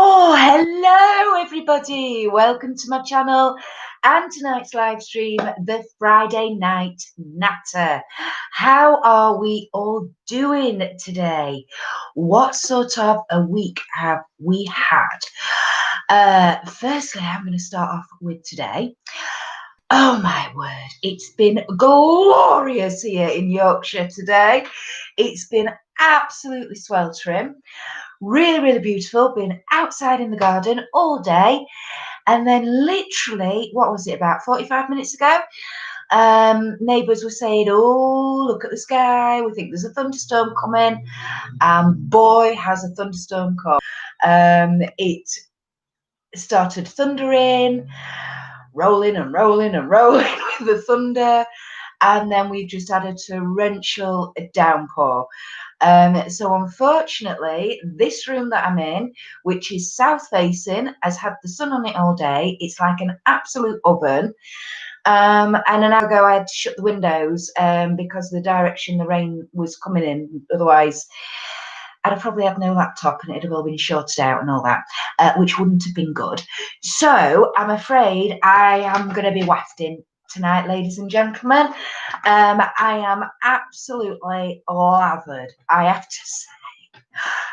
Oh, hello everybody. Welcome to my channel and tonight's live stream, the Friday Night Natter. How are we all doing today? What sort of a week have we had? Firstly, I'm going to start off with today. Oh my word, it's been glorious here in Yorkshire today. It's been absolutely sweltering. Really beautiful. Been outside in the garden all day, and then literally, what was it, about 45 minutes ago? Neighbours were saying, "Oh, look at the sky. We think there's a thunderstorm coming." And boy, has a thunderstorm come. It started thundering, rolling and rolling and rolling with the thunder, and then we've just had a torrential downpour. So unfortunately, this room that I'm in, which is south facing, has had the sun on it all day. It's like an absolute oven. And an hour ago, I had to shut the windows because of the direction the rain was coming in. Otherwise, I'd have probably had no laptop and it'd have all been shorted out and all that, which wouldn't have been good. So I'm afraid I am going to be wafting tonight, ladies and gentlemen. I am absolutely lathered, I have to say.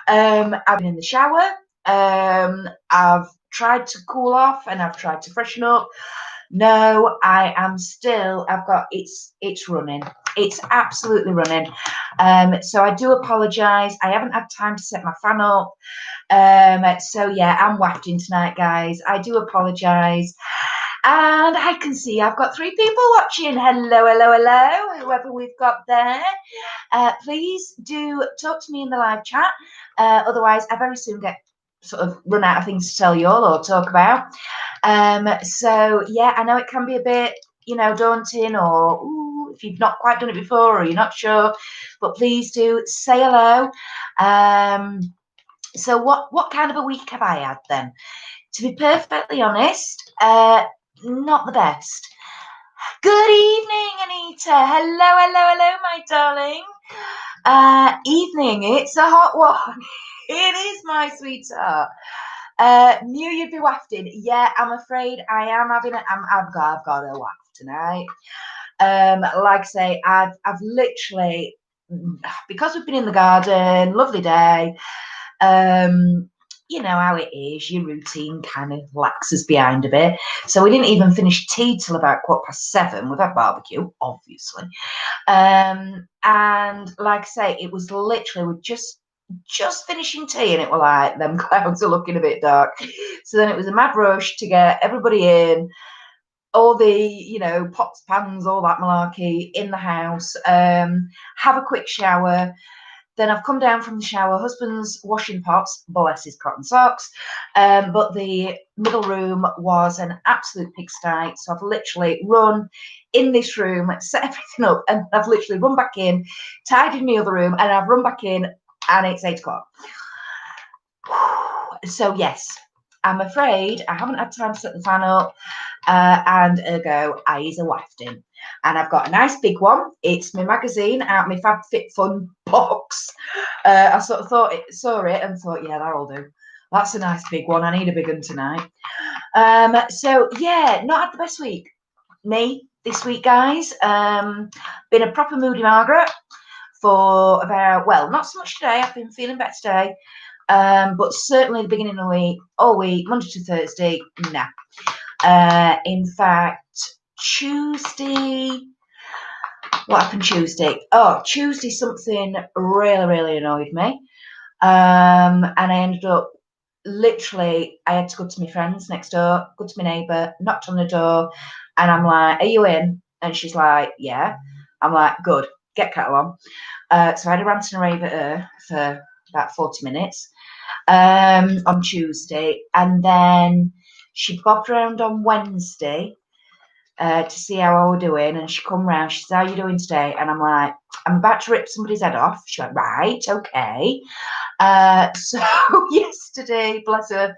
I've been in the shower. I've tried to cool off and I've tried to freshen up. No, I am still, it's running. It's absolutely running. So I do apologise. I haven't had time to set my fan up. So yeah, I'm wafting tonight, guys. I do apologise. And I can see I've got 3 people watching. Hello, whoever we've got there. Please do talk to me in the live chat. Otherwise, I very soon get sort of run out of things to tell you all or talk about. So yeah, I know it can be a bit, daunting, or if you've not quite done it before or you're not sure, but please do say hello. So what kind of a week have I had then? To be perfectly honest, not the best. Good evening, Anita. Hello, my darling. Evening. It's a hot one. It is, my sweetheart. Knew you'd be wafting. Yeah, I'm afraid I am having it. I've got a waft tonight. Like I say, I've literally, because we've been in the garden, lovely day. You know how it is, your routine kind of laxes behind a bit. So we didn't even finish tea till about 7:15. We've had barbecue, obviously. And like I say, it was literally, we're just finishing tea and it were like, them clouds are looking a bit dark. So then it was a mad rush to get everybody in, all the, pots, pans, all that malarkey in the house, have a quick shower. Then I've come down from the shower, husband's washing pots, bless his cotton socks, but the middle room was an absolute pigsty. So I've literally run in this room, set everything up, and I've literally run back in, tidied in the other room, and I've run back in, and it's 8 o'clock. So yes, I'm afraid I haven't had time to set the fan up, and ergo, I is a wafting. And I've got a nice big one. It's my magazine out my Fab Fit Fun box. I sort of saw it and thought, yeah, that'll do. That's a nice big one. I need a big one tonight. So yeah, not had the best week. Me this week, guys. Been a proper moody Margaret for about, well, not so much today. I've been feeling better today. But certainly the beginning of the week, all week, Monday to Thursday, nah. In fact, Tuesday, what happened Tuesday? Oh, Tuesday something really annoyed me. And I ended up, literally, I had to go to my friends next door, go to my neighbour, knocked on the door, and I'm like, "Are you in?" And she's like, "Yeah." I'm like, "Good, get kettle on." So I had a rant and a rave at her for about 40 minutes on Tuesday, and then she bobbed around on Wednesday to see how I was doing, and she come round, she said, "How are you doing today?" And I'm like, "I'm about to rip somebody's head off." She went, "Right, okay." So yesterday, bless her,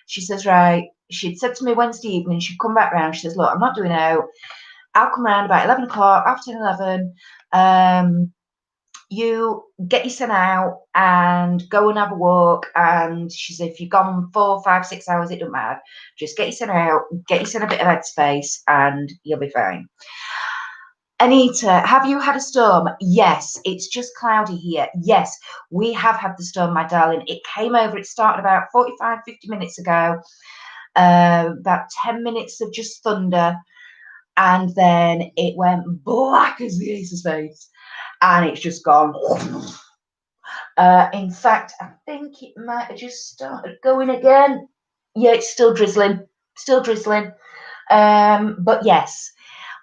she says, right, she'd said to me Wednesday evening, she'd come back round, she says, "Look, I'm not doing out. I'll come round about 11 o'clock, after 10, 11. you get your son out and go and have a walk. And she said, if you've gone 4, 5, 6 hours, it doesn't matter. Just get your son out, get your son a bit of headspace, and you'll be fine. Anita, have you had a storm? Yes, it's just cloudy here. Yes, we have had the storm, my darling. It came over, it started about 45, 50 minutes ago. About 10 minutes of just thunder, and then it went black as the ace of spades, and it's just gone. In fact, I think it might have just started going again. Yeah, it's still drizzling, still drizzling. But yes,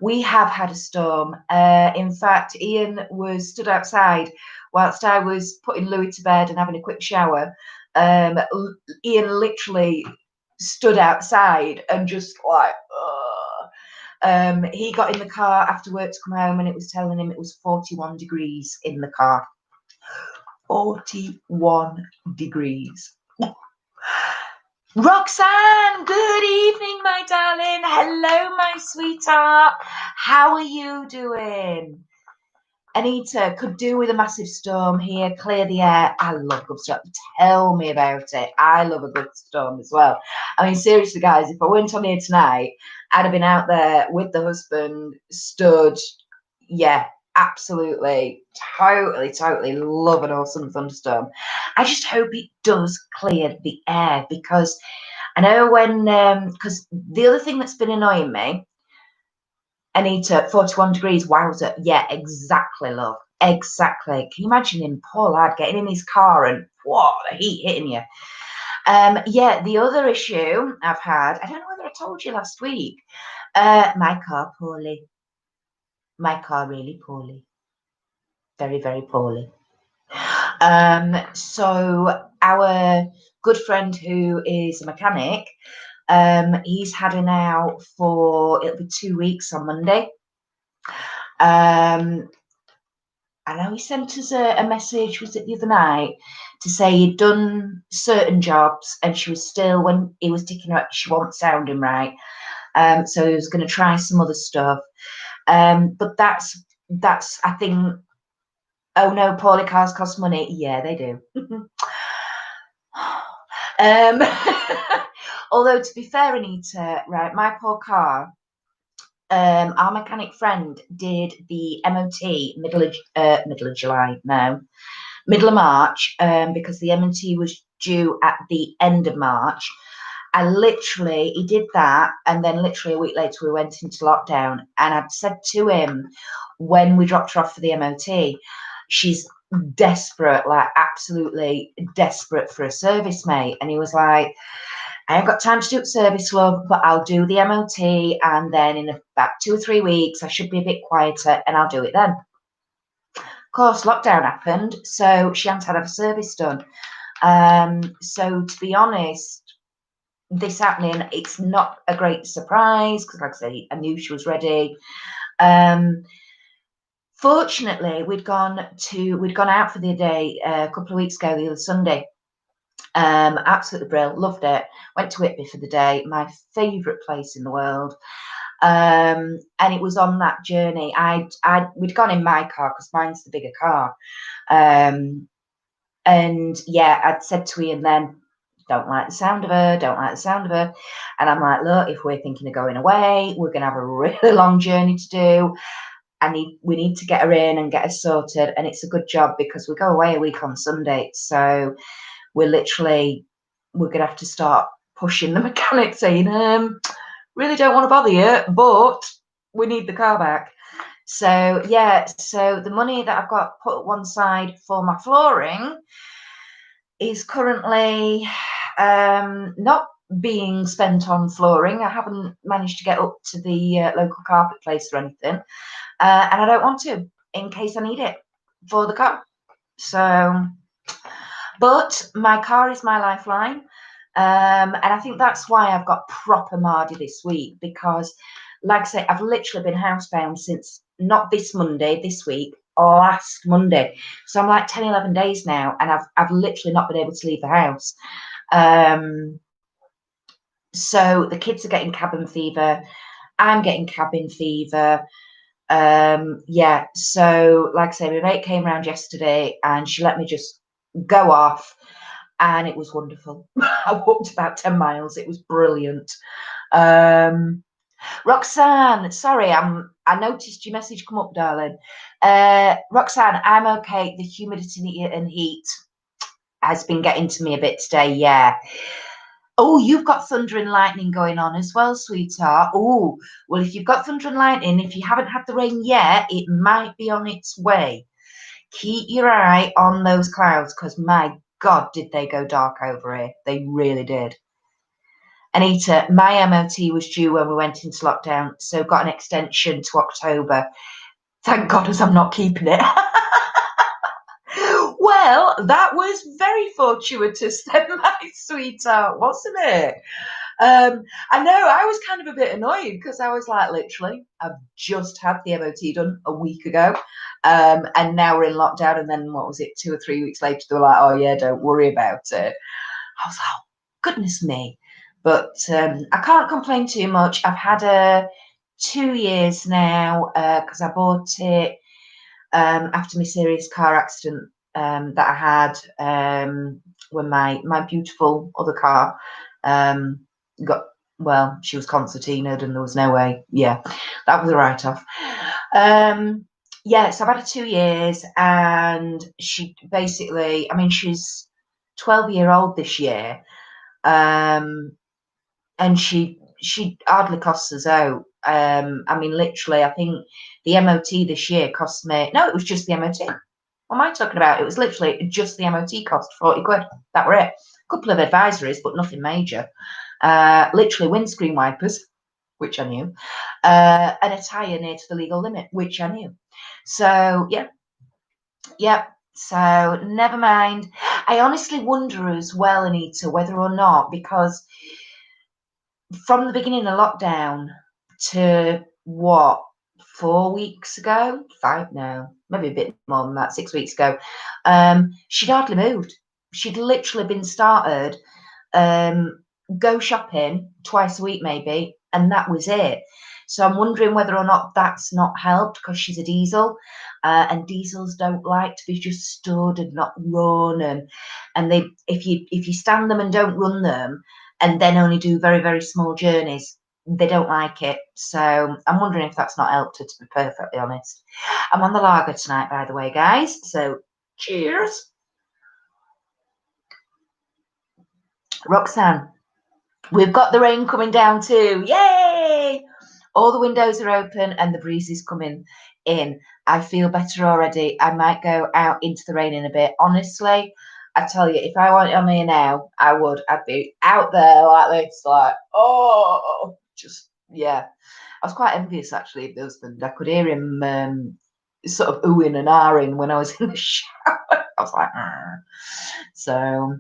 we have had a storm. In fact, Ian was stood outside whilst I was putting Louis to bed and having a quick shower. Ian literally stood outside and just like, he got in the car after work to come home, and it was telling him it was 41 degrees in the car. 41 degrees. Roxanne, good evening, my darling. Hello, my sweetheart. How are you doing? Anita, could do with a massive storm here, clear the air. I love good storm. Tell me about it. I love a good storm as well. I mean, seriously, guys, if I weren't on here tonight, I'd have been out there with the husband, stood. Yeah, absolutely, totally love an awesome thunderstorm. I just hope it does clear the air, because I know when, because the other thing that's been annoying me, Anita, 41 degrees, wowzer. Yeah, exactly, love. Exactly. Can you imagine him, poor lad, getting in his car and whoa, the heat hitting you? Yeah, the other issue I've had, I don't know whether I told you last week, my car poorly. My car really poorly. Very poorly. So our good friend who is a mechanic, he's had her now for, it'll be 2 weeks on Monday. I know he sent us a message, was it the other night, to say he'd done certain jobs and she was still, when he was ticking her up, she wasn't sounding right. So he was going to try some other stuff. But that's I think, oh no, poorly cars cost money. Yeah, they do. Although to be fair, Anita, right, my poor car, our mechanic friend did the MOT middle of July, no, middle of March, because the MOT was due at the end of March. He did that, and then literally a week later we went into lockdown, and I'd said to him when we dropped her off for the MOT, she's desperate, like absolutely desperate for a service, mate. And he was like, I ain't got time to do service, love, but I'll do the MOT, and then in about 2 or 3 weeks I should be a bit quieter and I'll do it then. Of course, lockdown happened, so she hadn't had a service done. So to be honest, this happening, it's not a great surprise, because like I say, I knew she was ready. Fortunately, we'd gone out for the day a couple of weeks ago, the other Sunday. Absolutely brilliant, loved it. Went to Whitby for the day, my favourite place in the world. And it was on that journey. We'd gone in my car because mine's the bigger car. And yeah, I'd said to Ian then, don't like the sound of her. And I'm like, look, if we're thinking of going away, we're going to have a really long journey to do. We need to get her in and get her sorted. And it's a good job because we go away a week on Sunday. So we're going to have to start pushing the mechanic saying, really don't want to bother you, but we need the car back. So yeah, so the money that I've got put at one side for my flooring is currently not being spent on flooring. I haven't managed to get up to the local carpet place or anything, and I don't want to in case I need it for the car. So, but my car is my lifeline, and I think that's why I've got proper Mardy this week, because like I say, I've literally been housebound since not this Monday, this week, last Monday. So I'm like 10, 11 days now, and I've literally not been able to leave the house. So the kids are getting cabin fever. I'm getting cabin fever. Yeah, so like I say, my mate came round yesterday and she let me just go off, and it was wonderful. I walked about 10 miles. It was brilliant. Um, Roxanne, sorry, I noticed your message come up, darling. Roxanne, I'm okay. The humidity and heat has been getting to me a bit today. Yeah. Oh, you've got thunder and lightning going on as well, sweetheart. Oh, well, if you've got thunder and lightning, if you haven't had the rain yet, it might be on its way. Keep your eye on those clouds, because my God, did they go dark over here. They really did. Anita, my MOT was due when we went into lockdown, so got an extension to October. Thank God, as I'm not keeping it. Well, that was very fortuitous then, my sweetheart, wasn't it? I know, I was kind of a bit annoyed because I was like, literally, I've just had the MOT done a week ago. And now we're in lockdown. And then what was it, 2 or 3 weeks later, they were like, oh, yeah, don't worry about it. I was like, oh, goodness me. But I can't complain too much. I've had 2 years now because I bought it after my serious car accident that I had when my beautiful other car got, well, she was concertinaed and there was no way. Yeah, that was a write-off. Yeah, so I've had 2 years, and she basically, I mean, she's 12-year-old this year, and she hardly costs us out. I mean, literally, I think the MOT this year cost me, no, it was just the MOT. What am I talking about? It was literally just the MOT cost, 40 quid. That were it. A couple of advisories, but nothing major. Literally windscreen wipers, which I knew, and a tyre near to the legal limit, which I knew. So, yeah. So, never mind. I honestly wonder as well, Anita, whether or not, because from the beginning of lockdown to what, 4 weeks ago, 5 now, maybe a bit more than that, 6 weeks ago, she'd hardly moved. She'd literally been started, go shopping twice a week maybe, and that was it. So I'm wondering whether or not that's not helped, because she's a diesel, and diesels don't like to be just stood and not run, and they, if you stand them and don't run them, and then only do very, very small journeys, they don't like it. So I'm wondering if that's not helped her, to be perfectly honest. I'm on the lager tonight, by the way, guys. So cheers. Roxanne, we've got the rain coming down too. Yay! All the windows are open and the breeze is coming in. I feel better already. I might go out into the rain in a bit. Honestly, I tell you, if I went on here now, I would. I'd be out there like this, like, oh, just, yeah. I was quite envious, actually, of the husband. I could hear him sort of oohing and ahhing when I was in the shower. I was like, so...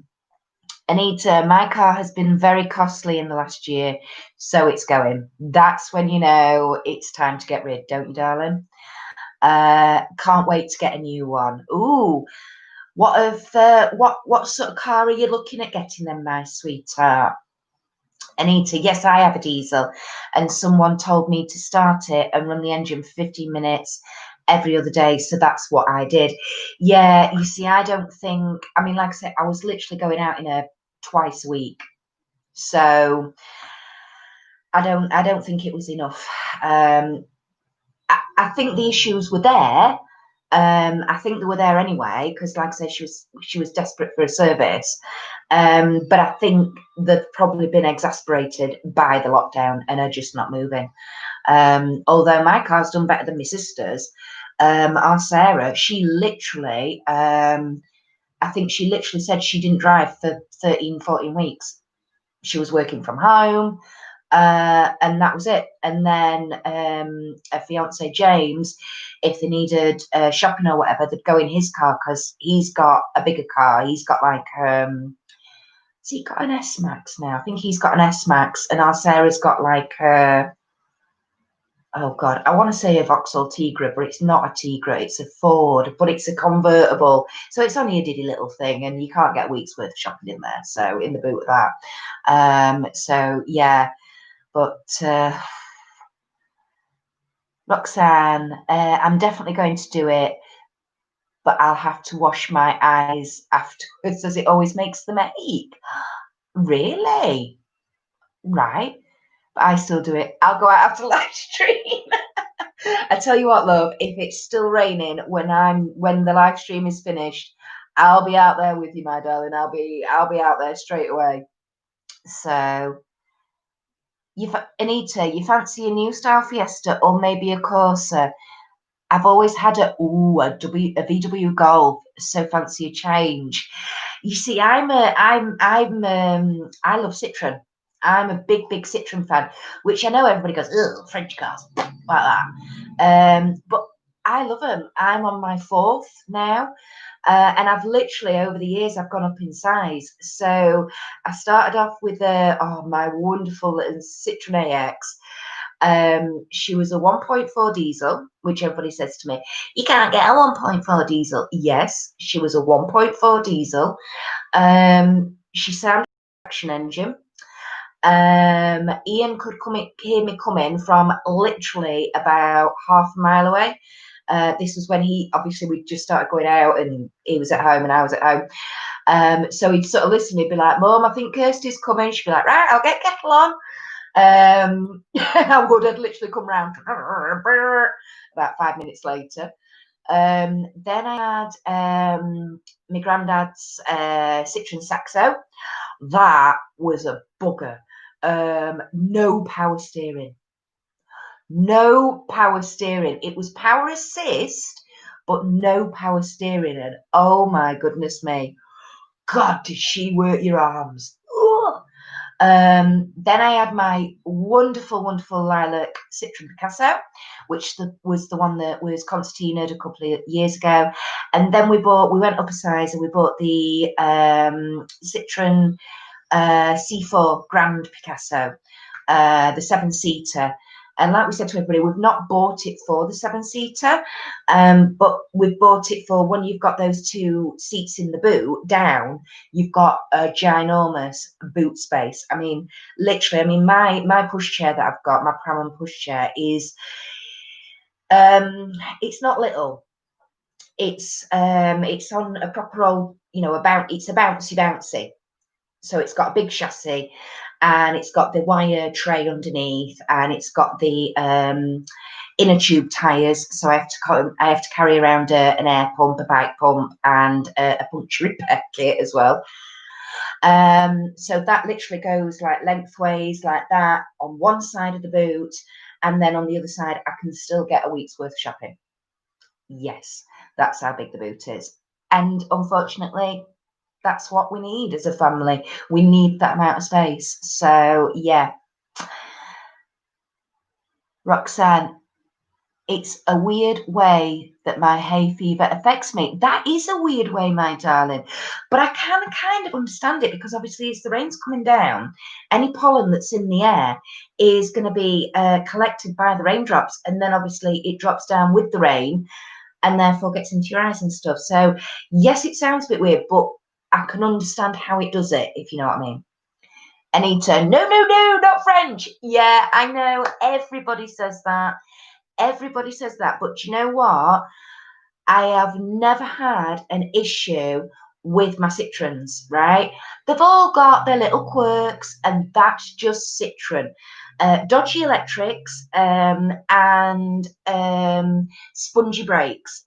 Anita, my car has been very costly in the last year, so it's going. That's when you know it's time to get rid, don't you, darling? Can't wait to get a new one. Ooh, what sort of car are you looking at getting then, my sweetheart? Anita, yes, I have a diesel, and someone told me to start it and run the engine for 15 minutes every other day, so that's what I did. Yeah, you see, I don't think, I mean, like I said, I was literally going out in a twice a week, so I don't think it was enough. I think the issues were there. I think they were there anyway, because like I said, she was desperate for a service. But I think they've probably been exasperated by the lockdown and are just not moving. Although my car's done better than my sister's. Our Sarah, she literally, I think she literally said she didn't drive for 13, 14 weeks. She was working from home, and that was it. And then a fiance, James, if they needed shopping or whatever, they'd go in his car, because he's got a bigger car. He's got like, has he got an S Max now? I think he's got an S Max, and our Sarah's got like, oh God, I want to say a Vauxhall Tigra, but it's not a Tigra, it's a Ford, but it's a convertible. So it's only a diddy little thing, and you can't get a week's worth of shopping in there. So in the boot of that. So yeah, but Roxanne, I'm definitely going to do it, but I'll have to wash my eyes afterwards as it always makes them ache. Really? Right. But I still do it. I'll go out after live stream. I tell you what, love, if it's still raining when the live stream is finished, I'll be out there with you, my darling. I'll be out there straight away. So Anita, you fancy a new style Fiesta or maybe a Corsa? I've always had a VW Golf, so fancy a change. You see, I love Citroen. I'm a big Citroen fan, which I know everybody goes, ugh, French cars, like that. But I love them. I'm on my fourth now. And I've literally over the years I've gone up in size. So I started off with my wonderful little Citroen AX. She was a 1.4 diesel, which everybody says to me, you can't get a 1.4 diesel. Yes, she was a 1.4 diesel. She sounded like a traction engine. Ian could hear me coming from literally about half a mile away. This was when we just started going out and he was at home and I was at home. So he'd sort of listen, he'd be like, Mum, I think Kirsty's coming. She'd be like, right, I'll get kettle on. I'd literally come round about 5 minutes later. Then I had my granddad's Citroen Saxo. That was a bugger. No power steering. No power steering. It was power assist, but no power steering. And oh my goodness me, God, did she work your arms? Then I had my wonderful lilac Citroen Picasso, which was the one that was concertinaed a couple of years ago. And then we went up a size and we bought the Citroen C4 Grand Picasso, the 7-seater. And like we said to everybody, we've not bought it for the 7-seater, but we've bought it for when you've got those two seats in the boot down, you've got a ginormous boot space. I mean, literally, my pushchair that I've got, my pram and pushchair is, it's not little. It's on a proper old, it's a bouncy. So it's got a big chassis and it's got the wire tray underneath and it's got the inner tube tyres. So I have to carry around an air pump, a bike pump and a puncture repair kit as well. So that literally goes like lengthways like that on one side of the boot. And then on the other side, I can still get a week's worth of shopping. Yes, that's how big the boot is. And unfortunately, that's what we need as a family. We need that amount of space. So yeah. Roxanne, it's a weird way that my hay fever affects me. That is a weird way, my darling. But I can kind of understand it because obviously as the rain's coming down, any pollen that's in the air is going to be collected by the raindrops. And then obviously it drops down with the rain and therefore gets into your eyes and stuff. So yes, it sounds a bit weird, but I can understand how it does it, if you know what I mean. Anita, no, not French. Yeah, I know. Everybody says that. Everybody says that. But you know what? I have never had an issue with my Citroens, right? They've all got their little quirks, and that's just Citroen. Dodgy electrics and spongy brakes.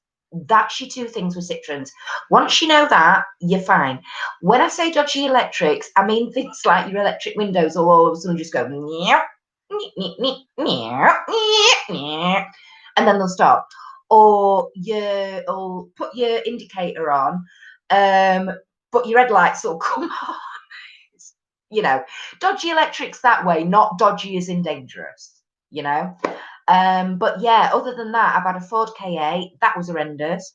That's your two things with Citroens. Once you know that, you're fine. When I say dodgy electrics, I mean things like your electric windows will all of a sudden just go, and then they'll stop. Or you'll put your indicator on, but your headlights will come on. Dodgy electrics that way, not dodgy as in dangerous, But yeah, other than that, I've had a Ford K8. That was horrendous.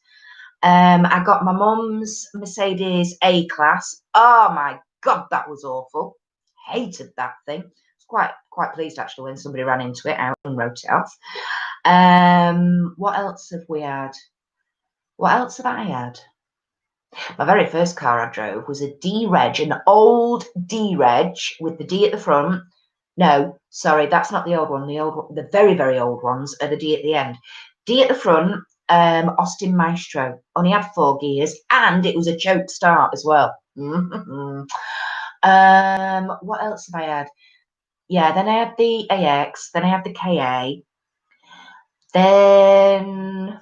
I got my mum's Mercedes A-Class. Oh my God, that was awful. Hated that thing. I was quite pleased actually when somebody ran into it out and wrote it off. What else have we had? What else have I had? My very first car I drove was a D-Reg, an old D-Reg with the D at the front, No, sorry, that's not the old one. The very, very old ones are the D at the end. D at the front, Austin Maestro. Only had 4 gears, and it was a choke start as well. What else have I had? Yeah, then I had the AX, then I had the KA, then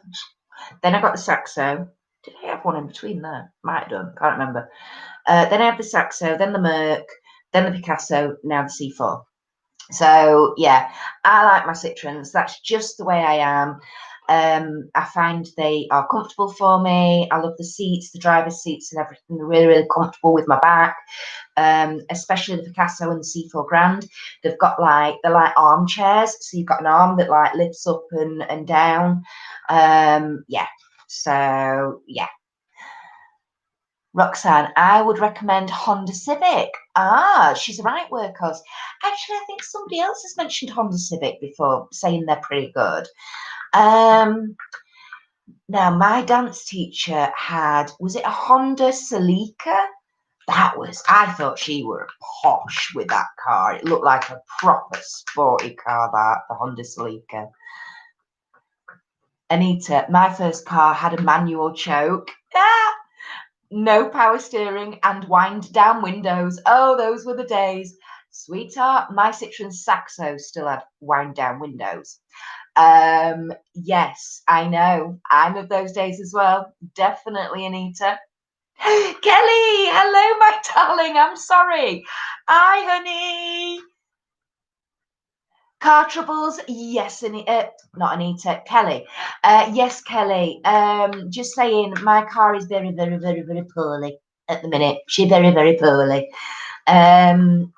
I got the Saxo. Did I have one in between there? Might have done, can't remember. Then I had the Saxo, then the Merc, then the Picasso, now the C4. So yeah, I like my Citroens. That's just the way I am. I find they are comfortable for me. I love the seats, the driver's seats and everything. They're really, really comfortable with my back. Especially the Picasso and the C4 Grand. They're like armchairs. So you've got an arm that like lifts up and down. Yeah. So yeah. Roxanne, I would recommend Honda Civic. Ah, she's a right workhorse. Actually, I think somebody else has mentioned Honda Civic before, saying they're pretty good. Now, my dance teacher was it a Honda Celica? I thought she were posh with that car. It looked like a proper sporty car, the Honda Celica. Anita, my first car had a manual choke. Ah! No power steering and wind down windows. Oh, those were the days. Sweetheart, my Citroen Saxo still had wind down windows. Yes, I know. I'm of those days as well. Definitely, Anita. Kelly, hello, my darling. I'm sorry. Hi, honey. Car troubles, yes, not Anita, Kelly. Yes, Kelly. Just saying, my car is very, very, very, very poorly at the minute. She's very, very poorly. And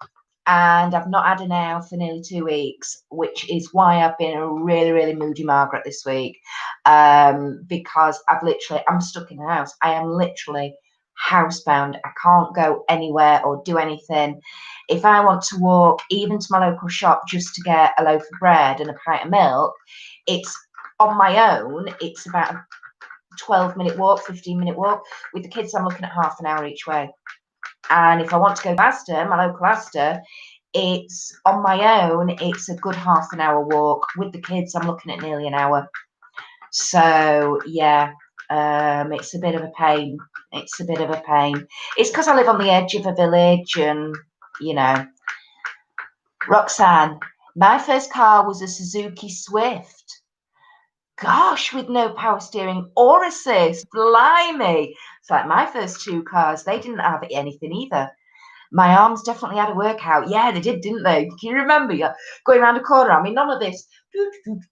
I've not had an hour for nearly 2 weeks, which is why I've been a really, really moody Margaret this week. Because I'm stuck in the house. I am literally housebound. I can't go anywhere or do anything. If I want to walk even to my local shop just to get a loaf of bread and a pint of milk, it's on my own. It's about a 12-minute walk, 15-minute walk. With the kids, I'm looking at half an hour each way. And if I want to go to Asda, my local Asda, it's on my own. It's a good half an hour walk. With the kids, I'm looking at nearly an hour. So yeah, it's a bit of a pain. It's a bit of a pain. It's because I live on the edge of a village and, you know. Roxanne, my first car was a Suzuki Swift. Gosh, with no power steering or assist. Blimey. It's like my first 2 cars, they didn't have anything either. My arms definitely had a workout. Yeah, they did, didn't they? Can you remember? You're going around a corner. I mean, none of this.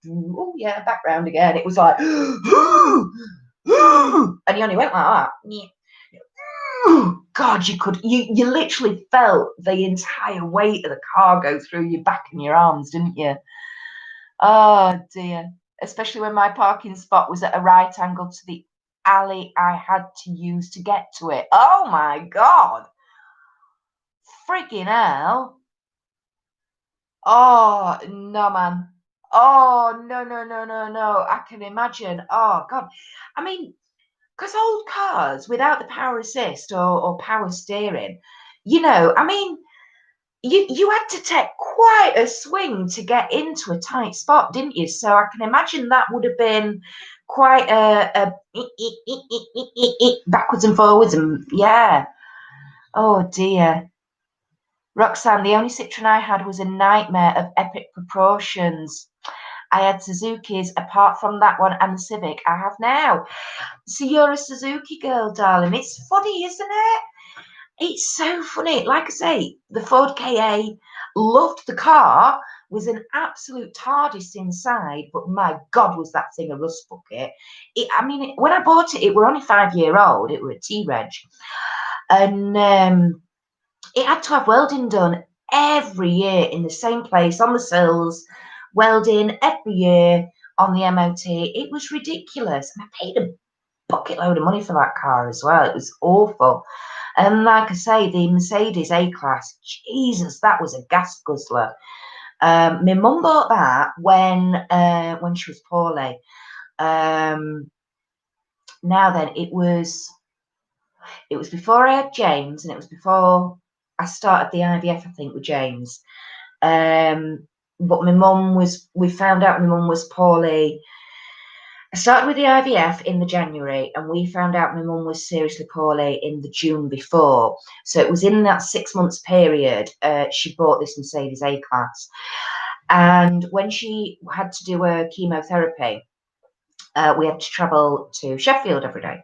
Oh, yeah, back round again. It was like, and you only went like that. God, you literally felt the entire weight of the car go through your back and your arms, didn't you? Oh, dear. Especially when my parking spot was at a right angle to the alley I had to use to get to it. Oh, my God. Friggin' hell. Oh, no, man. Oh, no, no, no, no, no. I can imagine. Oh, God. I mean, because old cars without the power assist or power steering, I mean, you had to take quite a swing to get into a tight spot, didn't you? So I can imagine that would have been quite a backwards and forwards. And yeah. Oh, dear. Roxanne, the only Citroen I had was a nightmare of epic proportions. I had Suzuki's apart from that one and the Civic I have now. So you're a Suzuki girl, darling. It's funny, isn't it? It's so funny. Like I say, the Ford KA, loved the car, was an absolute TARDIS inside, but my God, was that thing a rust bucket. When I bought it, it were only 5-year-old. It were a T-Reg. And it had to have welding done every year in the same place on the sills, welding every year on the MOT. It was ridiculous. And I paid a bucket load of money for that car as well. It was awful. And like I say, the Mercedes A-Class, Jesus, that was a gas guzzler. My mum bought that when she was poorly. Now then, it was before I had James, and it was before I started the IVF, I think, with James. But we found out my mum was poorly. I started with the IVF in the January, and we found out my mum was seriously poorly in the June before. So it was in that 6 months period, she bought this Mercedes A-Class. And when she had to do her chemotherapy, we had to travel to Sheffield every day.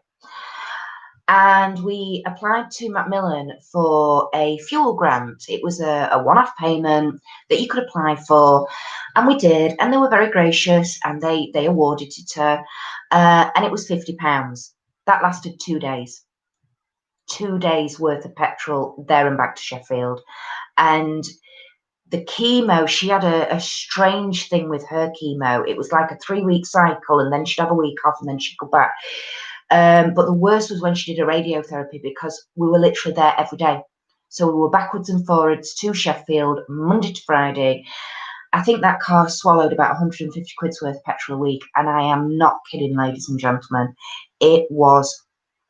And we applied to Macmillan for a fuel grant. It was a one-off payment that you could apply for, and we did. And they were very gracious, and they awarded it to her, and it was £50. That lasted 2 days. 2 days worth of petrol there and back to Sheffield. And the chemo, she had a strange thing with her chemo. It was like a 3-week cycle, and then she'd have a week off, and then she'd go back. But the worst was when she did a radiotherapy, because we were literally there every day. So we were backwards and forwards to Sheffield, Monday to Friday. I think that car swallowed about 150 quid's worth of petrol a week. And I am not kidding, ladies and gentlemen. It was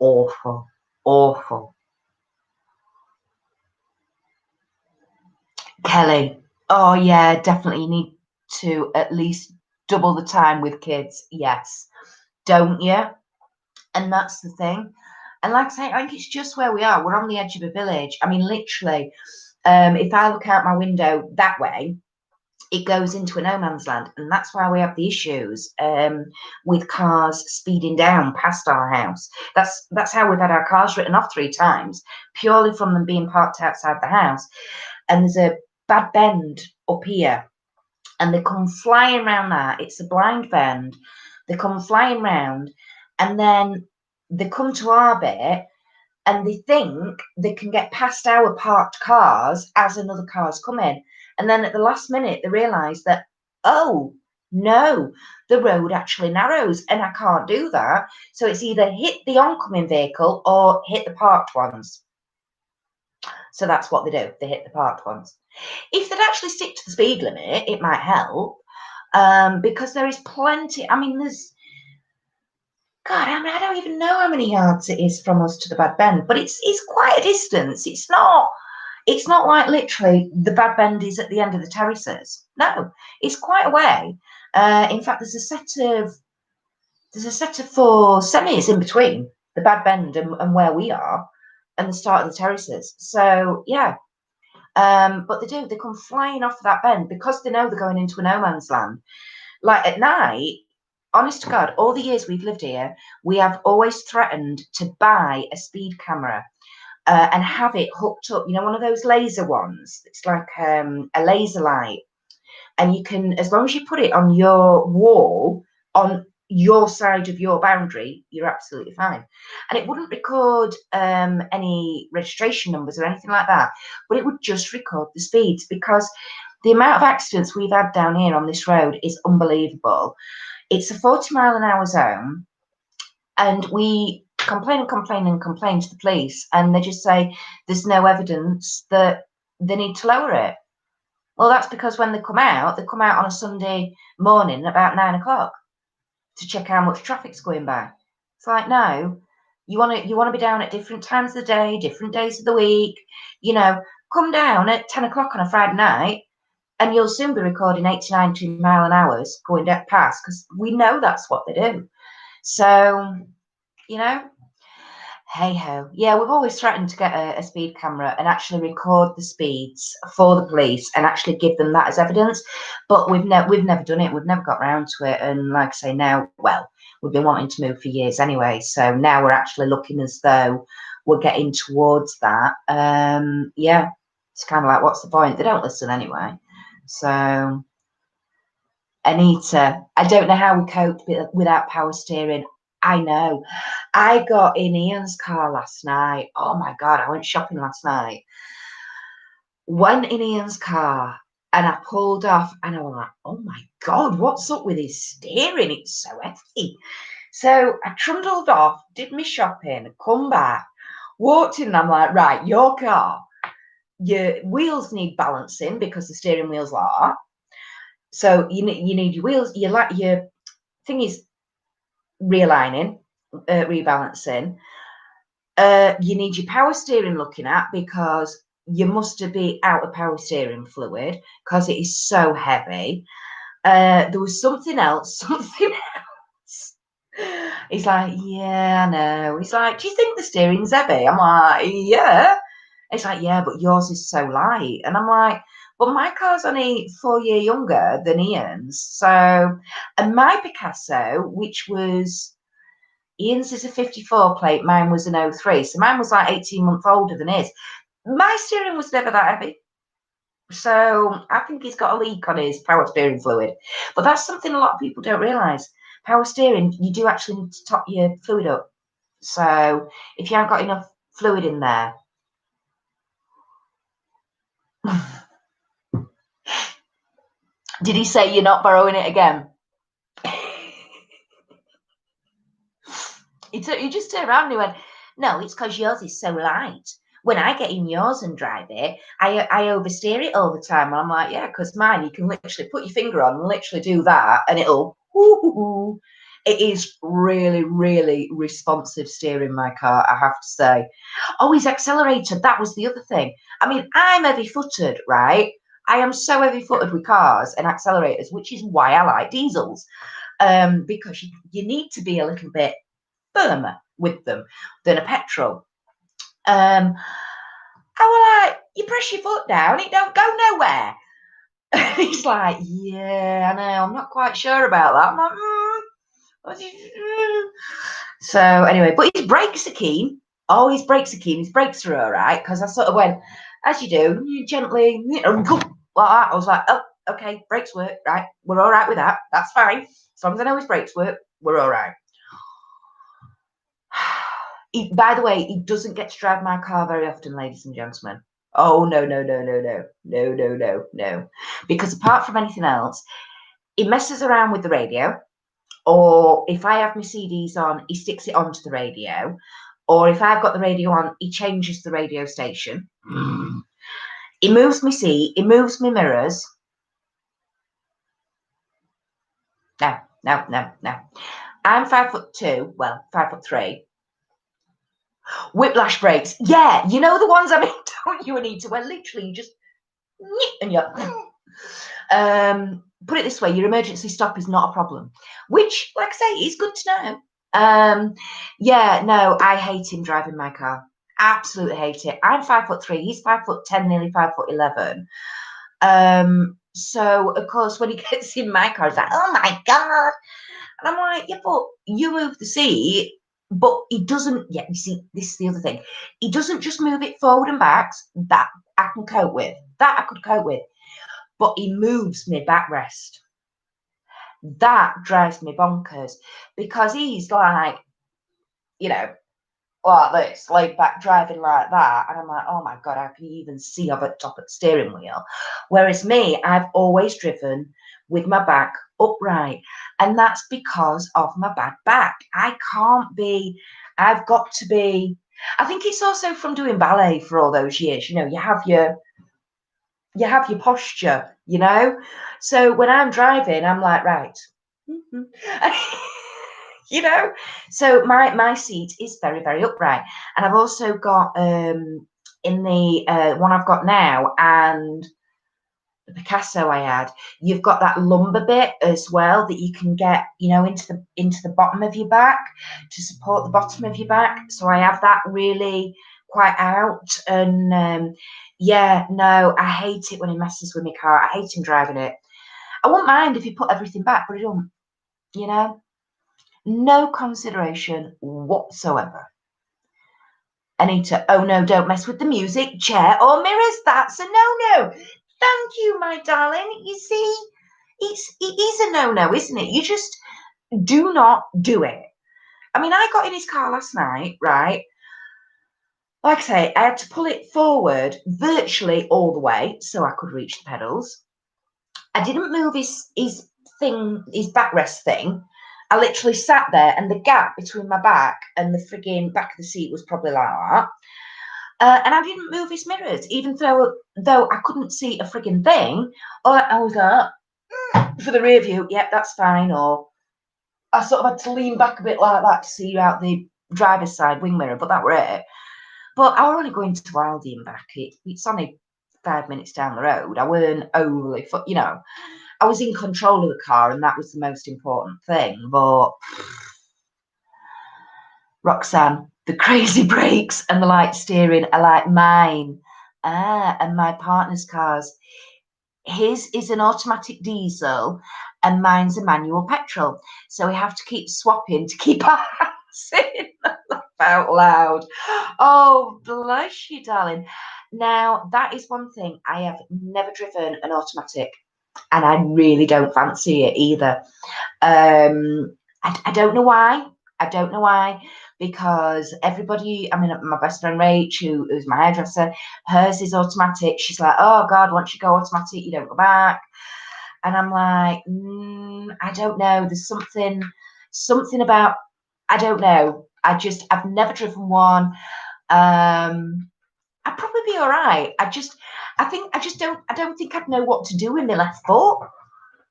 awful, awful. Kelly, oh yeah, definitely you need to at least double the time with kids. Yes, don't you? And that's the thing. And like I say, I think it's just where we are. We're on the edge of a village. I mean, literally, if I look out my window that way, it goes into a no man's land. And that's why we have the issues with cars speeding down past our house. That's how we've had our cars written off 3 times, purely from them being parked outside the house. And there's a bad bend up here, and they come flying round that. It's a blind bend. They come flying round, and then they come to our bit, and they think they can get past our parked cars as another car's coming. And then at the last minute, they realise that, oh, no, the road actually narrows, and I can't do that. So it's either hit the oncoming vehicle or hit the parked ones. So that's what they do. They hit the parked ones. If they'd actually stick to the speed limit, it might help, because there is plenty. I mean, God, I mean, I don't even know how many yards it is from us to the Bad Bend, but it's quite a distance. It's not like literally the Bad Bend is at the end of the terraces. No, it's quite a way. In fact, there's a set of 4 semis in between the Bad Bend and where we are, and the start of the terraces. So yeah. But they come flying off that bend because they know they're going into a no man's land. Like at night, honest to God, all the years we've lived here, we have always threatened to buy a speed camera and have it hooked up. You know, one of those laser ones. It's like a laser light, and you can, as long as you put it on your wall, on your side of your boundary, you're absolutely fine. And it wouldn't record any registration numbers or anything like that, but it would just record the speeds, because the amount of accidents we've had down here on this road is unbelievable. It's a 40-mile-an-hour zone, and we complain and complain and complain to the police, and they just say there's no evidence that they need to lower it. Well, that's because when they come out on a Sunday morning about 9 o'clock to check how much traffic's going by. It's like, no, you want to be down at different times of the day, different days of the week. You know, come down at 10 o'clock on a Friday night, and you'll soon be recording 80, 90 mile an hours going down past, because we know that's what they do. So, you know, hey ho. Yeah, we've always threatened to get a speed camera and actually record the speeds for the police and actually give them that as evidence. But we've never done it. We've never got round to it. And like I say, now, well, we've been wanting to move for years anyway. So now we're actually looking as though we're getting towards that. Yeah, it's kind of like, what's the point? They don't listen anyway. So Anita, I don't know how we coped without power steering. I know. I got in Ian's car last night. Oh my God, I went shopping last night. Went in Ian's car, and I pulled off, and I was like, oh my God, what's up with his steering? It's so heavy. So I trundled off, did my shopping, come back, walked in, and I'm like, right, your car, your wheels need balancing because the steering wheel's like that. So you need your wheels, your thing is realigning, rebalancing. You need your power steering looking at, because you must be out of power steering fluid because it is so heavy. There was something else, something else. He's like, yeah, I know. He's like, do you think the steering's heavy? I'm like, yeah. It's like, yeah, but yours is so light. And I'm like, well, my car's only 4 years younger than Ian's. So, and my Picasso, which was, Ian's is a 54 plate, mine was an 03. So mine was like 18 months older than his. My steering was never that heavy. So I think he's got a leak on his power steering fluid. But that's something a lot of people don't realise. Power steering, you do actually need to top your fluid up. So if you haven't got enough fluid in there, did he say you're not borrowing it again? He just turned around and he went, no, it's because yours is so light. When I get in yours and drive it, I oversteer it all the time. And I'm like, yeah, because mine, you can literally put your finger on and literally do that and it'll, it is really, really responsive steering, my car, I have to say. Oh, his accelerator, that was the other thing. I mean, I'm heavy-footed, right? I am so heavy-footed with cars and accelerators, which is why I like diesels. Because you need to be a little bit firmer with them than a petrol. I was like, you press your foot down, it don't go nowhere. He's like, yeah, I know, I'm not quite sure about that. I'm like, So anyway, but his brakes are keen. Oh, his brakes are keen. His brakes are all right, because I sort of went, as you do, you gently, like that. I was like, oh, okay, brakes work, right? We're all right with that. That's fine. As long as I know his brakes work, we're all right. By the way, he doesn't get to drive my car very often, ladies and gentlemen. Oh, no, no, no, no, no, no, no, no, no. Because apart from anything else, he messes around with the radio, or if I have my CDs on, he sticks it onto the radio, or if I've got the radio on, he changes the radio station. He moves my seat, he moves my mirrors. No, no, no, no. I'm 5'2", well, 5'3". Whiplash brakes. Yeah, you know the ones I mean, don't you, Anita, where literally you just and you're put it this way, your emergency stop is not a problem, which, like I say, is good to know. Yeah, no, I hate him driving my car. Absolutely hate it. I'm 5'3", he's 5'10", nearly 5'11". So of course when he gets in my car, he's like, oh my God. And I'm like, yeah, but you move the seat, but he doesn't. Yeah, you see, this is the other thing. He doesn't just move it forward and backs. That I can cope with. That I could cope with. But he moves me backrest. That drives me bonkers because he's like, you know, like this, laid back driving like that. And I'm like, oh my God, I can even see up at top of the steering wheel. Whereas me, I've always driven with my back upright. And that's because of my bad back. I can't be, I've got to be, I think it's also from doing ballet for all those years. You know, you have your posture, you know. So when I'm driving, I'm like, right. You know, so my seat is very, very upright. And I've also got in the one I've got now and the Picasso I had, you've got that lumbar bit as well that you can get, you know, into the bottom of your back to support the bottom of your back. So I have that really quite out. And yeah, no, I hate it when he messes with my car. I hate him driving it. I won't mind if he put everything back, but he don't, you know. No consideration whatsoever. Anita, oh no, don't mess with the music, chair or mirrors. That's a no-no. Thank you, my darling. You see, it is a no-no, isn't it? You just do not do it. I mean, I got in his car last night, right? Like I say, I had to pull it forward virtually all the way so I could reach the pedals. I didn't move his backrest thing. I literally sat there and the gap between my back and the frigging back of the seat was probably like that. And I didn't move his mirrors, even though I couldn't see a frigging thing. Or I was like, for the rear view, yep, that's fine. Or I sort of had to lean back a bit like that to see out the driver's side wing mirror, but that were it. But I were only going to Aldi and back. It's only 5 minutes down the road. I weren't overly, I was in control of the car, and that was the most important thing. But Roxanne, the crazy brakes and the light steering are like mine. And my partner's cars. His is an automatic diesel and mine's a manual petrol. So we have to keep swapping to keep our hands in. Laugh out loud. Oh, bless you, darling. Now, that is one thing. I have never driven an automatic, and I really don't fancy it either. I don't know why. I don't know why, because everybody, I mean, my best friend Rach, who's my hairdresser, hers is automatic. She's like, oh God, once you go automatic, you don't go back. And I'm like, I don't know. There's something about, I don't know. I've never driven one. I'd probably be all right. I don't think I'd know what to do with my left foot,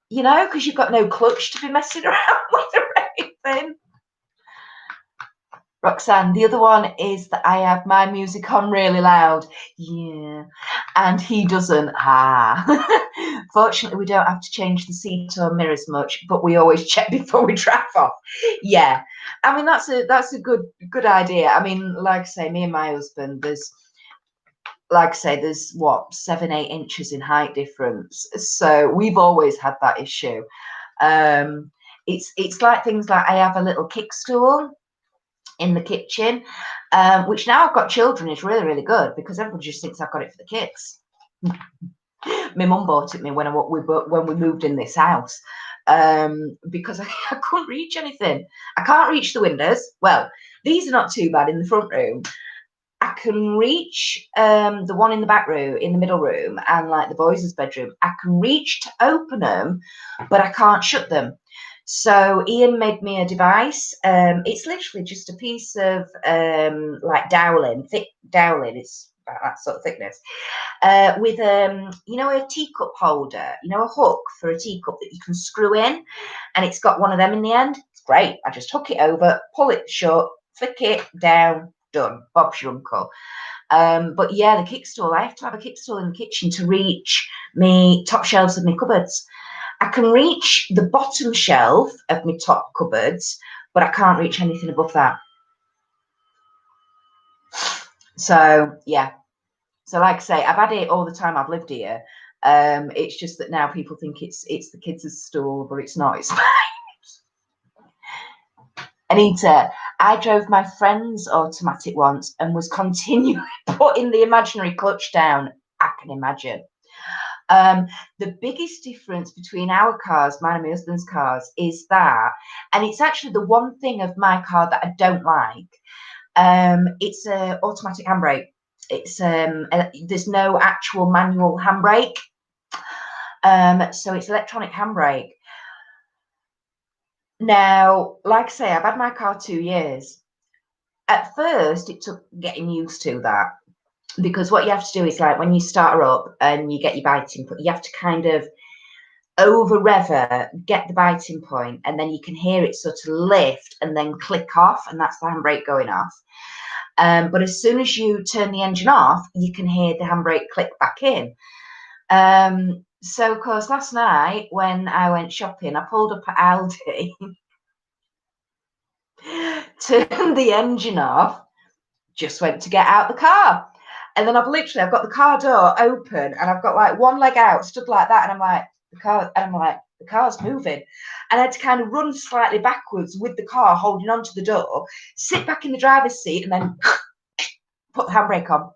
because you've got no clutch to be messing around with or anything. Roxanne, the other one is that I have my music on really loud. Yeah. And he doesn't. Fortunately, we don't have to change the seat or mirrors much, but we always check before we drive off. Yeah. I mean, that's a good idea. I mean, like I say, me and my husband, there's what, 7-8 inches in height difference. So we've always had that issue. It's like things like I have a little kickstool in the kitchen, which now I've got children is really, really good, because everybody just thinks I've got it for the kids. My mum bought it me when we moved in this house, because I couldn't reach anything. I can't reach the windows. Well, these are not too bad in the front room. I can reach the one in the back room, in the middle room, and like the boys' bedroom. I can reach to open them, but I can't shut them. So Ian made me a device. It's literally just a piece of like dowling, thick dowling. It's about that sort of thickness, with a teacup holder, a hook for a teacup that you can screw in, and it's got one of them in the end. It's great. I just hook it over, pull it shut, flick it down, done. Bob's your uncle. But yeah, the kickstool. I have to have a kickstool in the kitchen to reach me top shelves of my cupboards. I can reach the bottom shelf of my top cupboards, but I can't reach anything above that. So yeah. So like I say, I've had it all the time I've lived here. It's just that now people think it's the kids' stool, but it's not. It's mine. Anita, I drove my friend's automatic once and was continually putting the imaginary clutch down. I can imagine. The biggest difference between our cars, mine and my husband's cars, is that, and it's actually the one thing of my car that I don't like. It's an automatic handbrake. It's there's no actual manual handbrake. So it's electronic handbrake. Now, like I say, I've had my car 2 years. At first, it took getting used to that, because what you have to do is, like, when you start her up and you get your biting point, you have to kind of over rev her, get the biting point, and then you can hear it sort of lift and then click off, and that's the handbrake going off. But as soon as you turn the engine off, you can hear the handbrake click back in. So, of course, last night when I went shopping, I pulled up at Aldi, turned the engine off, just went to get out the car. And then I've got the car door open and I've got like one leg out, stood like that. And I'm like, the car's moving. And I had to kind of run slightly backwards with the car holding onto the door, sit back in the driver's seat, and then put the handbrake on.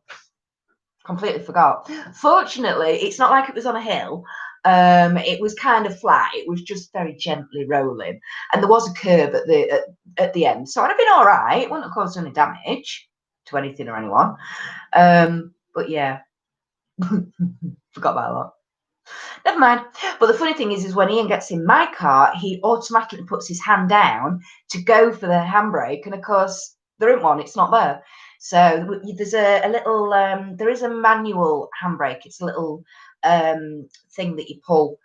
Completely forgot. Fortunately, it's not like it was on a hill. It was kind of flat. It was just very gently rolling, and there was a curb at the end, so I'd have been all right. It wouldn't have caused any damage to anything or anyone. But yeah, forgot about that. Never mind. But the funny thing is when Ian gets in my car, he automatically puts his hand down to go for the handbrake, and of course there isn't one. It's not there. So there's a little, there is a manual handbrake. It's a little thing that you pull,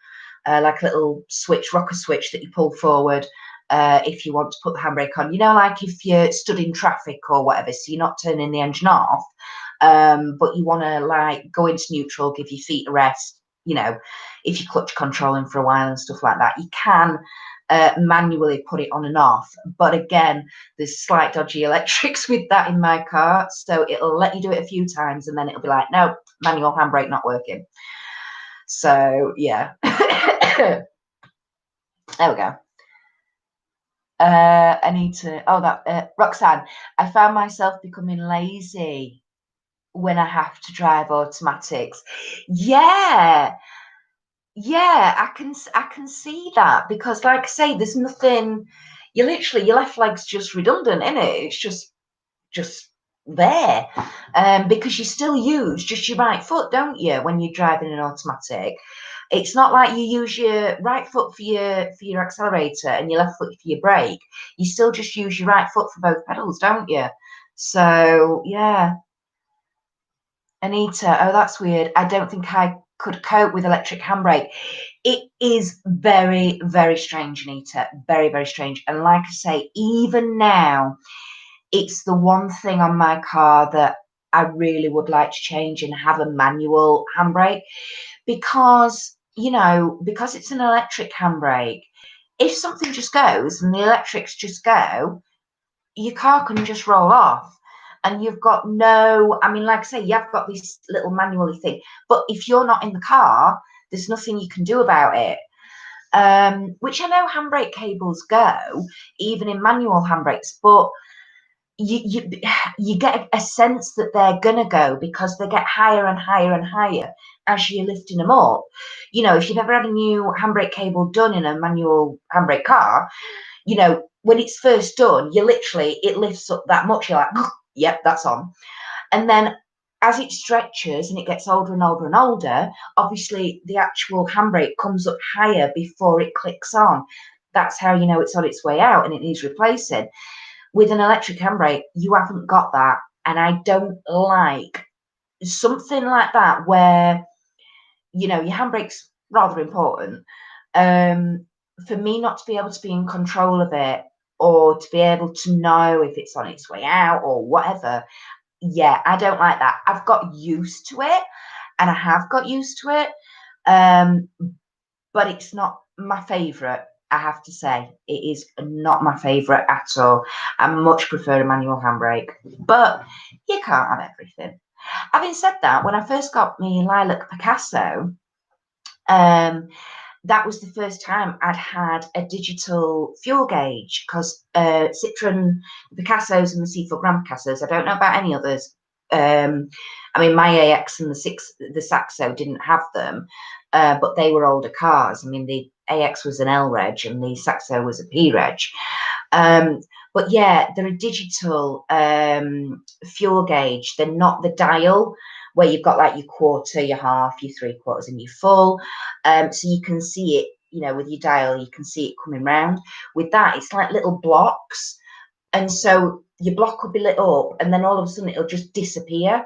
like a little switch, rocker switch that you pull forward. if you want to put the handbrake on. You know, like if you're stood in traffic or whatever, so you're not turning the engine off, but you want to like go into neutral, give your feet a rest. You know, if you're clutch controlling for a while and stuff like that, you can manually put it on and off. But again, there's slight dodgy electrics with that in my car, so it'll let you do it a few times and then it'll be like, no, manual handbrake not working. So yeah. There we go. I need to, Roxanne, I found myself becoming lazy when I have to drive automatics. Yeah, I can see that, because like I say, there's nothing, you literally, your left leg's just redundant, isn't it? It's just there. Because you still use just your right foot, don't you, when you're driving an automatic? It's not like you use your right foot for your accelerator and your left foot for your brake. You still just use your right foot for both pedals, don't you? So yeah. Anita, oh, that's weird. I don't think I could cope with electric handbrake. It is very, very strange, Anita. Very, very strange. And like I say, even now, it's the one thing on my car that I really would like to change and have a manual handbrake, because, you know, because it's an electric handbrake, if something just goes and the electrics just go, your car can just roll off. And you've got no, I mean, like I say, you've got this little manually thing, but if you're not in the car, there's nothing you can do about it. Which I know handbrake cables go, even in manual handbrakes, but you get a sense that they're gonna go, because they get higher and higher and higher as you're lifting them up. You know, if you've ever had a new handbrake cable done in a manual handbrake car, you know, when it's first done, you literally, it lifts up that much, you're like, yep, that's on. And then as it stretches and it gets older and older and older, obviously the actual handbrake comes up higher before it clicks on. That's how you know it's on its way out and it needs replacing. With an electric handbrake, you haven't got that. And I don't like something like that where, you know, your handbrake's rather important. For me not to be able to be in control of it, or to be able to know if it's on its way out or whatever, yeah, I don't like that. I've got used to it, and I have got used to it, but it's not my favourite. I have to say, it is not my favourite at all. I much prefer a manual handbrake, but you can't have everything. Having said that, when I first got me Lilac Picasso, that was the first time I'd had a digital fuel gauge, because Citroen Picassos and the C4 Grand Picassos, I don't know about any others. I mean, my AX and the Saxo didn't have them, but they were older cars. I mean, the AX was an L reg and the Saxo was a P reg. But yeah, they're a digital fuel gauge. They're not the dial where you've got like your quarter, your half, your 3/4, and your full. So you can see it, you know, with your dial, you can see it coming round. With that, it's like little blocks. And so your block will be lit up, and then all of a sudden it'll just disappear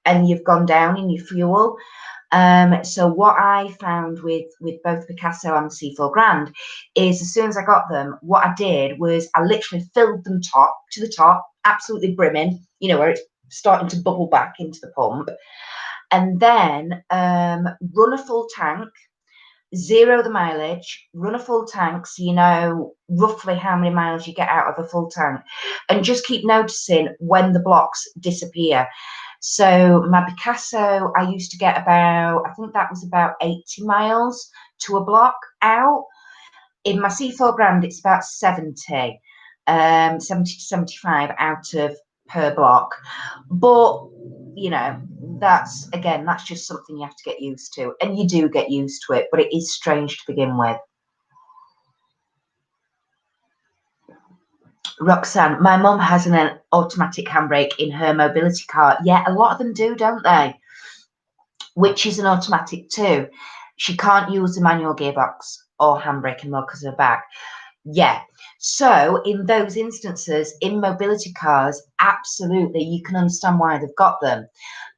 and you've gone down in your fuel. So what I found with both Picasso and C4 Grand is, as soon as I got them, what I did was I literally filled them to the top, absolutely brimming, you know, where it's starting to bubble back into the pump, and then run a full tank, zero the mileage, run a full tank so you know roughly how many miles you get out of a full tank, and just keep noticing when the blocks disappear. So my Picasso, I used to get about, I think that was about 80 miles to a block out. In my C4 Grand, it's about 70, 70 to 75 out of per block. But, you know, that's, again, that's just something you have to get used to. And you do get used to it, but it is strange to begin with. Roxanne, my mum has an automatic handbrake in her mobility car. Yeah, a lot of them do, don't they? Which is an automatic too. She can't use the manual gearbox or handbrake anymore because of her back. Yeah. So in those instances, in mobility cars, absolutely, you can understand why they've got them.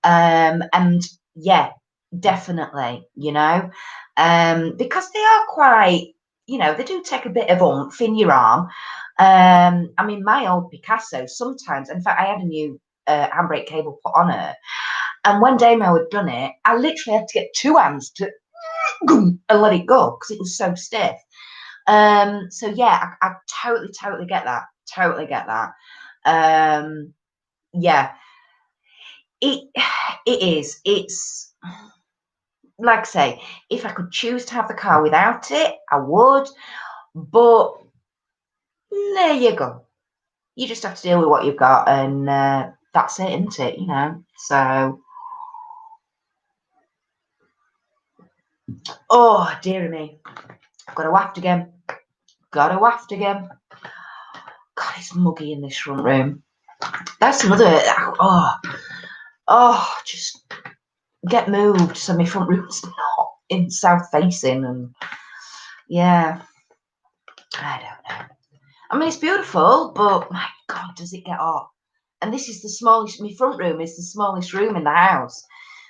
And yeah, definitely, you know, because they are quite, they do take a bit of oomph in your arm. I mean, my old Picasso sometimes, in fact, I had a new handbrake cable put on her. And when Damo had done it, I literally had to get two hands to and let it go because it was so stiff. So yeah, I totally get that. Totally get that. Yeah, it is. It's like I say, if I could choose to have the car without it, I would. But there you go. You just have to deal with what you've got, and that's it, isn't it? So. Oh, dear me. I've got to waft again. Got to waft again. God, it's muggy in this front room. That's another. Just get moved so my front room's not in south facing, and yeah, I don't know. I mean, it's beautiful, but my God, does it get hot? And this is the smallest. My front room is the smallest room in the house,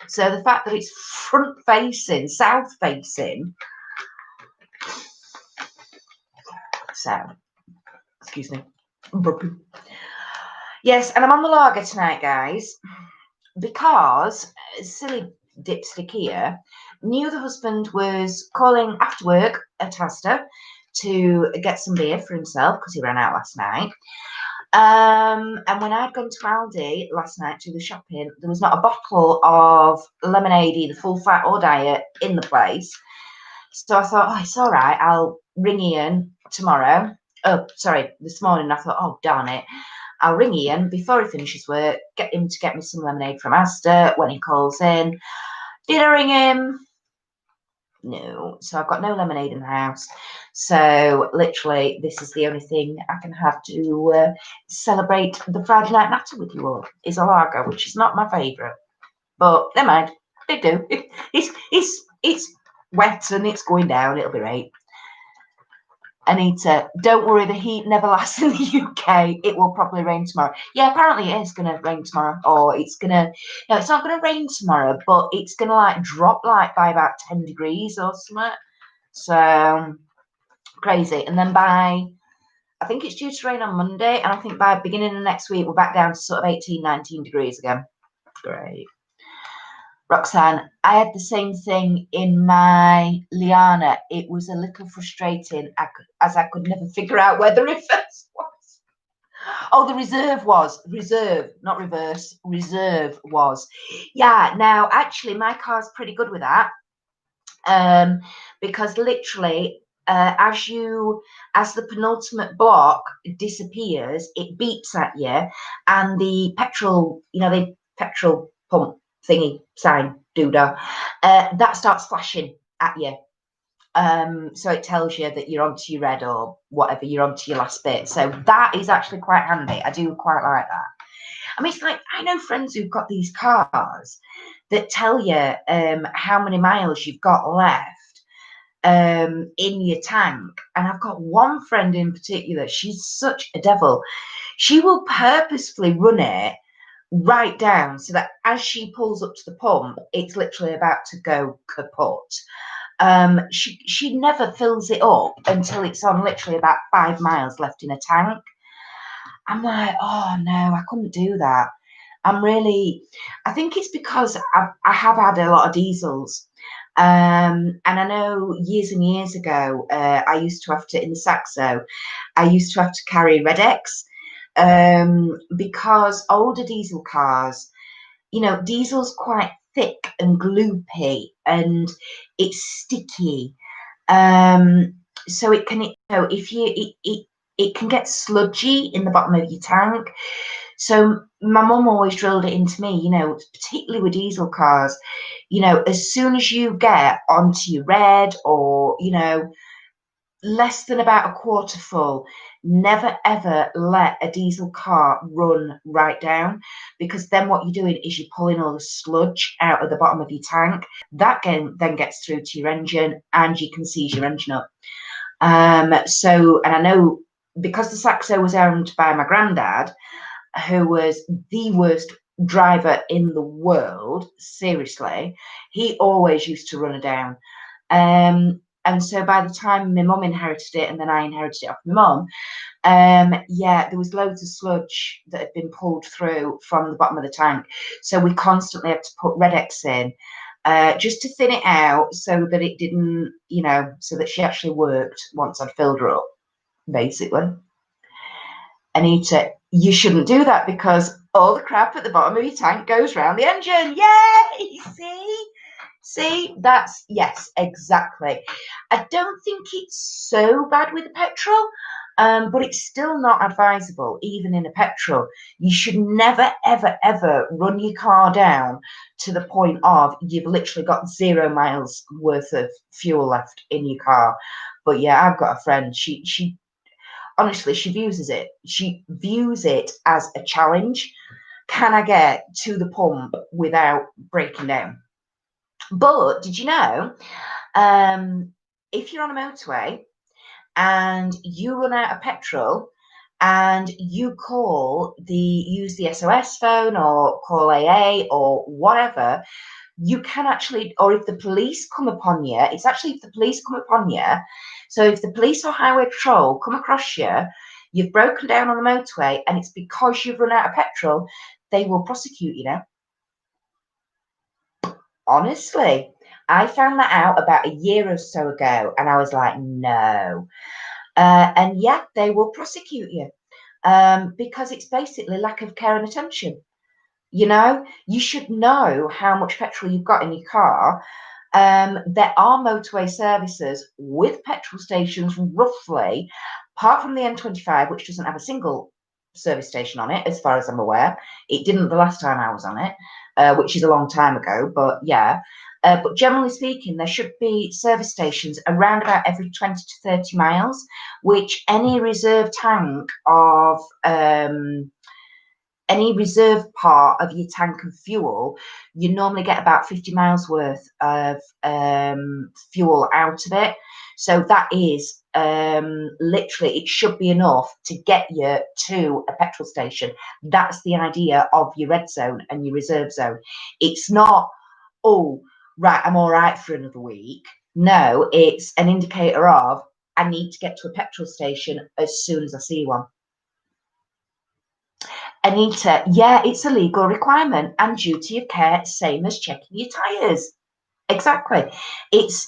so the fact that it's front facing, south facing. So, excuse me. Yes, and I'm on the lager tonight, guys, because silly dipstick here knew the husband was calling after work at Asda to get some beer for himself because he ran out last night. And when I'd gone to Aldi last night to the shopping, there was not a bottle of lemonade, either full fat or diet, in the place. So I thought, oh, it's all right. I'll ring Ian tomorrow. Oh, sorry, this morning. I thought, oh, darn it. I'll ring Ian before he finishes work, get him to get me some lemonade from Asda when he calls in. Did I ring him? No. So I've got no lemonade in the house. So literally, this is the only thing I can have to celebrate the Friday Night Natter with you all, is a lager, which is not my favourite. But never mind. They do. It's wet and it's going down. It'll be right. Anita, don't worry, the heat never lasts in the UK. It will probably rain tomorrow. Yeah, apparently it is going to rain tomorrow. Or it's going to, no, it's not going to rain tomorrow, but it's going to like drop like by about 10 degrees or something. So, crazy. And then I think it's due to rain on Monday. And I think by beginning of next week, we're back down to sort of 18, 19 degrees again. Great. Roxanne, I had the same thing in my Liana. It was a little frustrating as I could never figure out where the reverse was. Oh, the reserve was. Reserve, not reverse. Reserve was. Yeah, now, actually, my car's pretty good with that. Because literally, as the penultimate block disappears, it beeps at you, and the petrol, the petrol pump thingy sign doodah, that starts flashing at you. So it tells you that you're onto your red or whatever, you're onto your last bit. So that is actually quite handy. I do quite like that. I mean, it's like, I know friends who've got these cars that tell you how many miles you've got left in your tank. And I've got one friend in particular, she's such a devil. She will purposefully run it right down so that as she pulls up to the pump, it's literally about to go kaput. She never fills it up until it's on literally about 5 miles left in a tank. I'm like, oh no, I couldn't do that. I think it's because I have had a lot of diesels. And I know years and years ago, I used to have to, in the Saxo, I used to have to carry Red X because older diesel cars, diesel's quite thick and gloopy and it's sticky. So it can, if you, it can get sludgy in the bottom of your tank. So my mum always drilled it into me, particularly with diesel cars, as soon as you get onto your red or, less than about a quarter full, never ever let a diesel car run right down, because then what you're doing is you're pulling all the sludge out of the bottom of your tank. That then gets through to your engine and you can seize your engine up. And I know because the Saxo was owned by my granddad, who was the worst driver in the world, seriously, he always used to run her down. And so by the time my mum inherited it and then I inherited it off my mum, yeah, there was loads of sludge that had been pulled through from the bottom of the tank. So we constantly had to put Red-X in just to thin it out so that it didn't, you know, so that she actually worked once I'd filled her up, basically. Anita, you shouldn't do that because all the crap at the bottom of your tank goes round the engine. Yay! See, that's, yes, exactly. I don't think it's so bad with the petrol, but it's still not advisable, even in a petrol. You should never, ever, ever run your car down to the point of you've literally got 0 miles worth of fuel left in your car. But yeah, I've got a friend, she honestly, she views it as a challenge. Can I get to the pump without breaking down? But did you know, if you're on a motorway and you run out of petrol and you use the SOS phone or call AA or whatever, you can actually, or if the police come upon you, it's actually if the police come upon you. So if the police or highway patrol come across you, you've broken down on the motorway and it's because you've run out of petrol, they will prosecute you now. Honestly, I found that out about a year or so ago and I was like, no. And yeah, they will prosecute you because it's basically lack of care and attention. You know, you should know how much petrol you've got in your car. There are motorway services with petrol stations roughly, apart from the M25, which doesn't have a single service station on it, as far as I'm aware. It didn't the last time I was on it, which is a long time ago, but yeah. But generally speaking, there should be service stations around about every 20 to 30 miles, which any reserve tank of any reserve part of your tank of fuel, you normally get about 50 miles worth of fuel out of it. So that is literally, it should be enough to get you to a petrol station. That's the idea of your red zone and your reserve zone. It's not, oh, right, I'm all right for another week. No, it's an indicator of, I need to get to a petrol station as soon as I see one. Anita, yeah, it's a legal requirement and duty of care, same as checking your tyres. Exactly.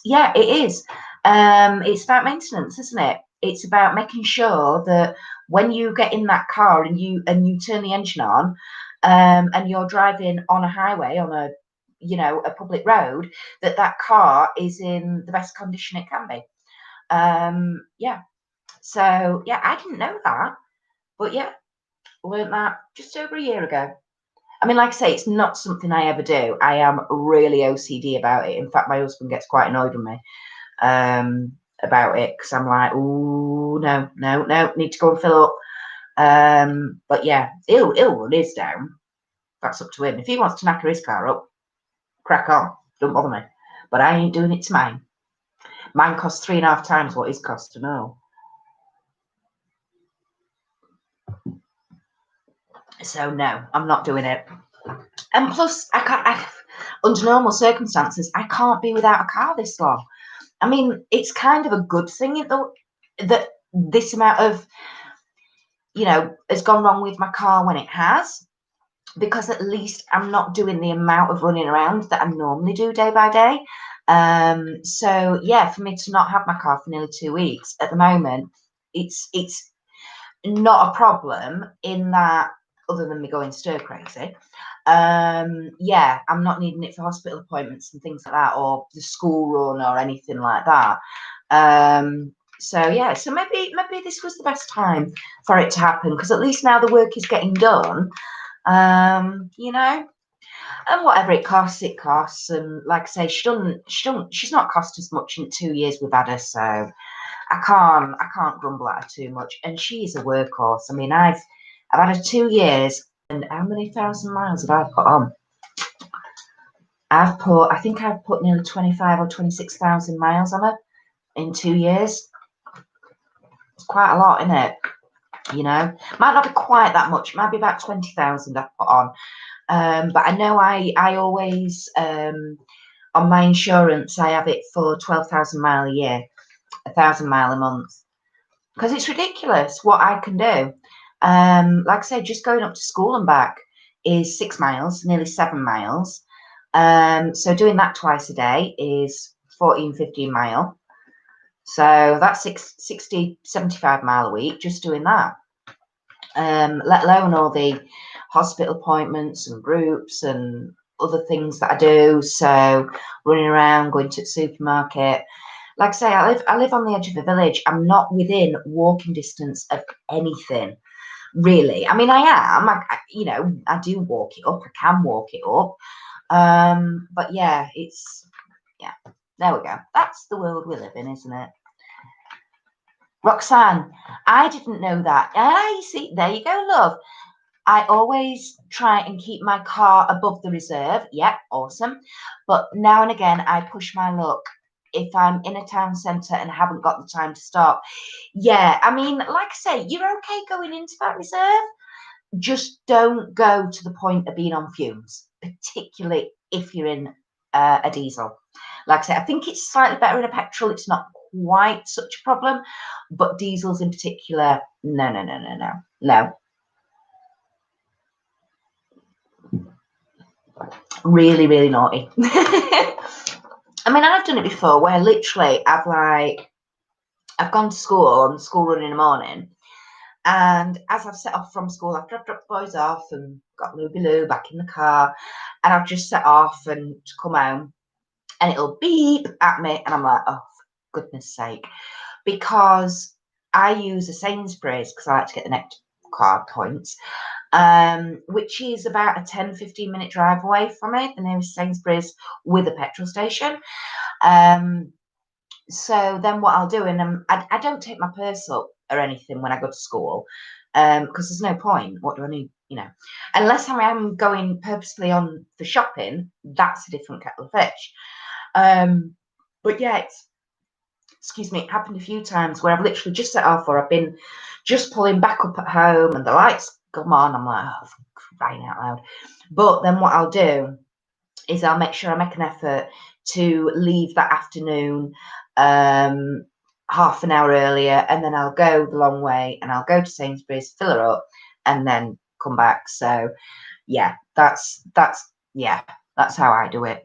Yeah, it is. It's about maintenance, isn't it? It's about making sure that when you get in that car and you turn the engine on, and you're driving on a highway, on a public road, that car is in the best condition it can be. Yeah. So yeah, I didn't know that, but yeah, learned that just over a year ago. I mean, like I say, it's not something I ever do. I am really OCD about it. In fact, my husband gets quite annoyed with me about it because I'm like, oh no, need to go and fill up. But yeah, he'll run his down. That's up to him. If he wants to knacker his car up, crack on. Don't bother me. But I ain't doing it to mine. Mine costs 3.5 times what his costs to know. So no, I'm not doing it. And plus, under normal circumstances, I can't be without a car this long. I mean, it's kind of a good thing that this amount of, has gone wrong with my car when it has, because at least I'm not doing the amount of running around that I normally do day by day. So yeah, for me to not have my car for nearly 2 weeks at the moment, it's not a problem in that, other than me going stir crazy. Yeah, I'm not needing it for hospital appointments and things like that, or the school run or anything like that. So yeah, so maybe this was the best time for it to happen, because at least now the work is getting done. And whatever it costs, it costs. And like I say, she's not cost as much in 2 years we've had her, so I can't grumble at her too much. And she is a workhorse. I mean, I've had her 2 years, and how many thousand miles have I put on? I think I've put nearly 25 or 26,000 miles on her in 2 years. It's quite a lot, isn't it? Might not be quite that much. It might be about 20,000 I've put on. But I know I always On my insurance, I have it for 12,000 mile a year, 1,000 mile a month, because it's ridiculous what I can do. Like I said, just going up to school and back is 6 miles, nearly 7 miles. So doing that twice a day is 14, 15 mile. So that's 60, 75 mile a week, just doing that. Let alone all the hospital appointments and groups and other things that I do. So running around, going to the supermarket. Like I say, I live on the edge of the village. I'm not within walking distance of anything, really. I mean, I am. I do walk it up. I can walk it up. But yeah, there we go. That's the world we live in, isn't it? Roxanne, I didn't know that. You see, there you go, love. I always try and keep my car above the reserve. Yep, awesome. But now and again, I push my luck if I'm in a town centre and haven't got the time to stop. Yeah, I mean, like I say, you're okay going into that reserve. Just don't go to the point of being on fumes, particularly if you're in a diesel. Like I say, I think it's slightly better in a petrol. It's not quite such a problem, but diesels in particular, no. Really, really naughty. I mean, I've done it before where literally I've gone to school on school run in the morning, and as I've set off from school, after I've dropped the boys off and got Lou back in the car, and I've just set off and to come home, and it'll beep at me, and I'm like, oh, for goodness sake, because I use a Sainsbury's because I like to get the next card points, which is about a 10-15 minute drive away from it, the nearest Sainsbury's with a petrol station. So then what I'll do, and I don't take my purse up or anything when I go to school, because there's no point. What do I need? Unless I am going purposefully on for shopping, that's a different kettle of fish. But yeah, excuse me, it happened a few times where I've literally just set off, or I've been just pulling back up at home and the lights come on. I'm like, oh, for crying out loud. But then what I'll do is I'll make sure I make an effort to leave that afternoon half an hour earlier, and then I'll go the long way and I'll go to Sainsbury's, fill her up, and then come back. So yeah, that's how I do it.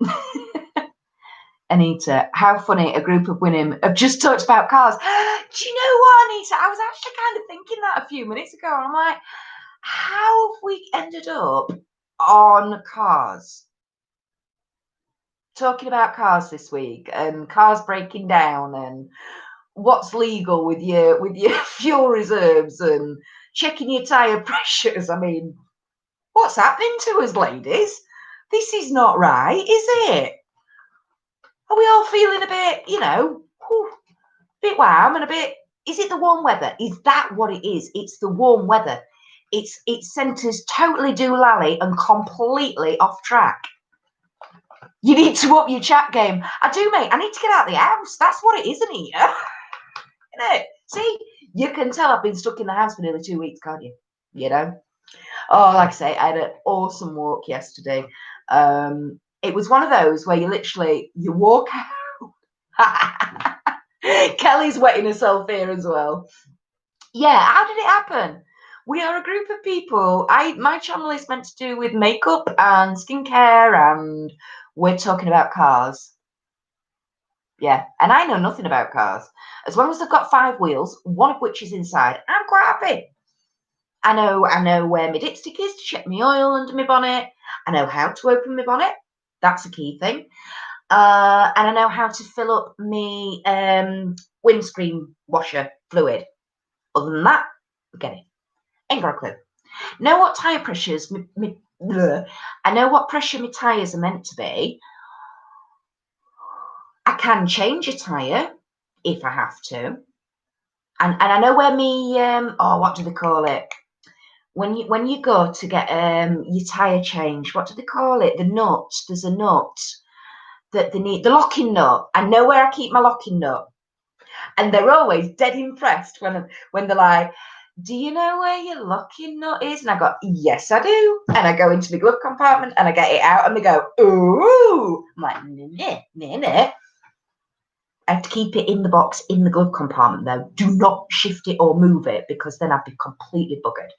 Anita, how funny, a group of women have just talked about cars. Do you know what, Anita? I was actually kind of thinking that a few minutes ago. I'm like, how have we ended up on cars? Talking about cars this week and cars breaking down and what's legal with your fuel reserves and checking your tyre pressures. I mean, what's happening to us, ladies? This is not right, is it? Are we all feeling a bit, a bit warm and a bit? Is it the warm weather? Is that what it is? It's the warm weather. It sent us totally doolally and completely off track. You need to up your chat game. I do, mate. I need to get out of the house. That's what it is, isn't it? Isn't it? See, you can tell I've been stuck in the house for nearly 2 weeks, can't you? Oh, like I say, I had an awesome walk yesterday. It was one of those where you walk out. Kelly's wetting herself here as well. Yeah, how did it happen? We are a group of people. My channel is meant to do with makeup and skincare, and we're talking about cars. Yeah, and I know nothing about cars. As long as they've got 5 wheels, one of which is inside, I'm quite happy. I know where my dipstick is to check my oil under my bonnet. I know how to open my bonnet. That's a key thing. And I know how to fill up my windscreen washer fluid. Other than that, forget it. Ain't got a clue. Know what tyre pressures, I know what pressure my tyres are meant to be. I can change a tyre if I have to. And I know where me, what do they call it? When you go to get your tyre changed, what do they call it? The nut. There's a nut that they need, the locking nut. I know where I keep my locking nut. And they're always dead impressed when they're like, do you know where your locking nut is? And I go, yes, I do. And I go into the glove compartment and I get it out and they go, ooh. I'm like, nah. I have to keep it in the box in the glove compartment though. Do not shift it or move it because then I'd be completely buggered.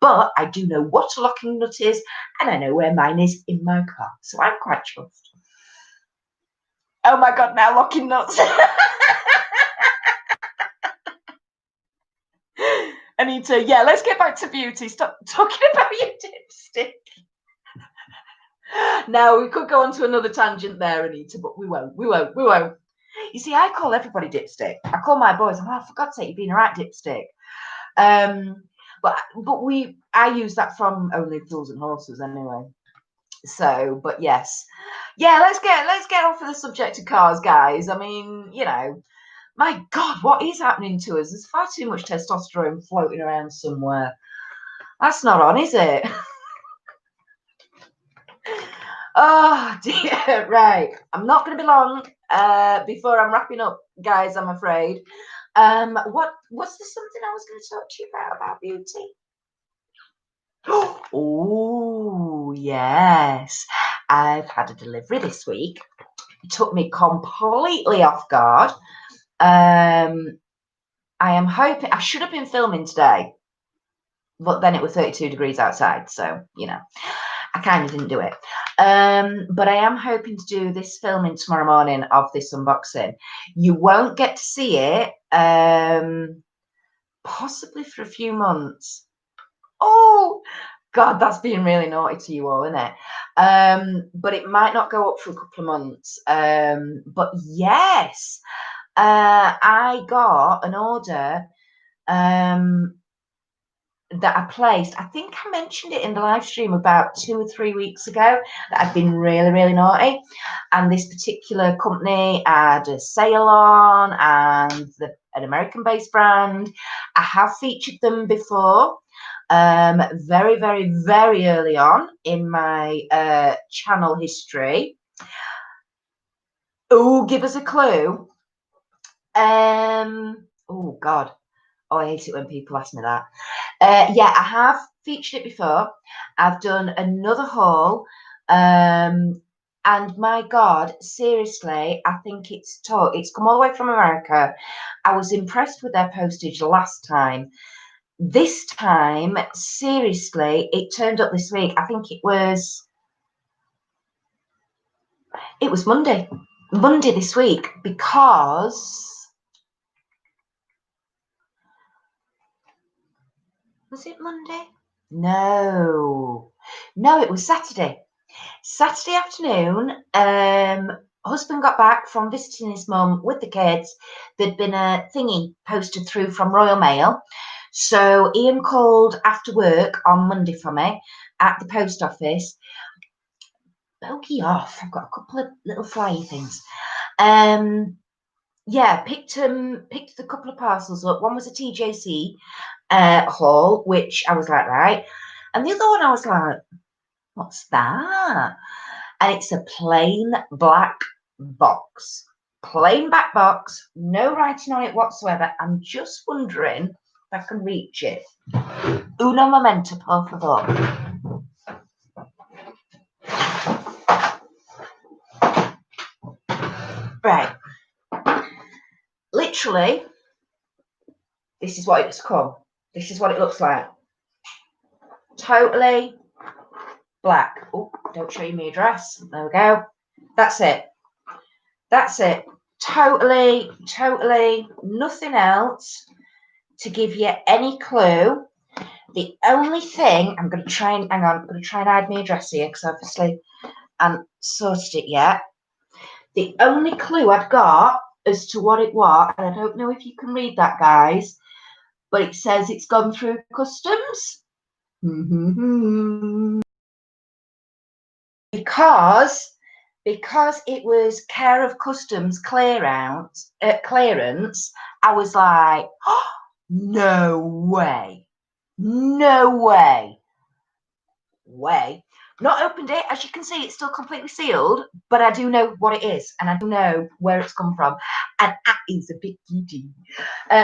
But I do know what a locking nut is and I know where mine is in my car. So I'm quite chuffed. Oh my God, now locking nuts. Anita, yeah, let's get back to beauty. Stop talking about your dipstick. Now, we could go on to another tangent there, Anita, but we won't. You see, I call everybody dipstick. I call my boys, oh, for God's sake, you've been a right dipstick. But I use that from Only Fools and Horses anyway. So, but yes. Yeah, let's get off of the subject of cars, guys. I mean, you know, my God, what is happening to us? There's far too much testosterone floating around somewhere. That's not on, is it? Oh dear, right. I'm not going to be long before I'm wrapping up, guys, I'm afraid. Was there something I was going to talk to you about beauty? Oh, yes. I've had a delivery this week. It took me completely off guard. I am hoping, I should have been filming today, but then it was 32 degrees outside. So, you know, I kind of didn't do it. But I am hoping to do this filming tomorrow morning of this unboxing. You won't get to see it, possibly for a few months. Oh, God, that's being really naughty to you all, isn't it? But it might not go up for a couple of months. But yes, I got an order that I placed. I think I mentioned it in the live stream about 2 or 3 weeks ago that I've been really, really naughty. And this particular company had a sale on and an American-based brand. I have featured them before. Very, very, very early on in my channel history. Oh, give us a clue. Oh, God. Oh, I hate it when people ask me that. Yeah, I have featured it before. I've done another haul. And my God, seriously, I think it's come all the way from America. I was impressed with their postage last time. This time, seriously, it turned up this week. I think it was Monday this week, because was it Monday? No, it was Saturday. Saturday afternoon, husband got back from visiting his mum with the kids. There'd been a thingy posted through from Royal Mail. So Ian called after work on Monday for me at the post office. Bogey off. I've got a couple of little flyy things. Yeah, picked a couple of parcels up. One was a TJC haul, which I was like, right. And the other one I was like, what's that? And it's a plain black box. Plain black box, no writing on it whatsoever. I'm just wondering if I can reach it. Uno momento, por favor. Right. Literally, this is what it's come. This is what it looks like. Totally black. Oh, don't show you my address. There we go. That's it. That's it. Totally nothing else to give you any clue. The only thing I'm going to try and hide my address here because obviously I haven't sorted it yet. The only clue I've got as to what it was, and I don't know if you can read that, guys, but it says it's gone through customs. Because it was care of customs clearance, I was like, oh, no way. Not opened it. As you can see, it's still completely sealed, but I do know what it is and I do know where it's come from. And that is a big deal.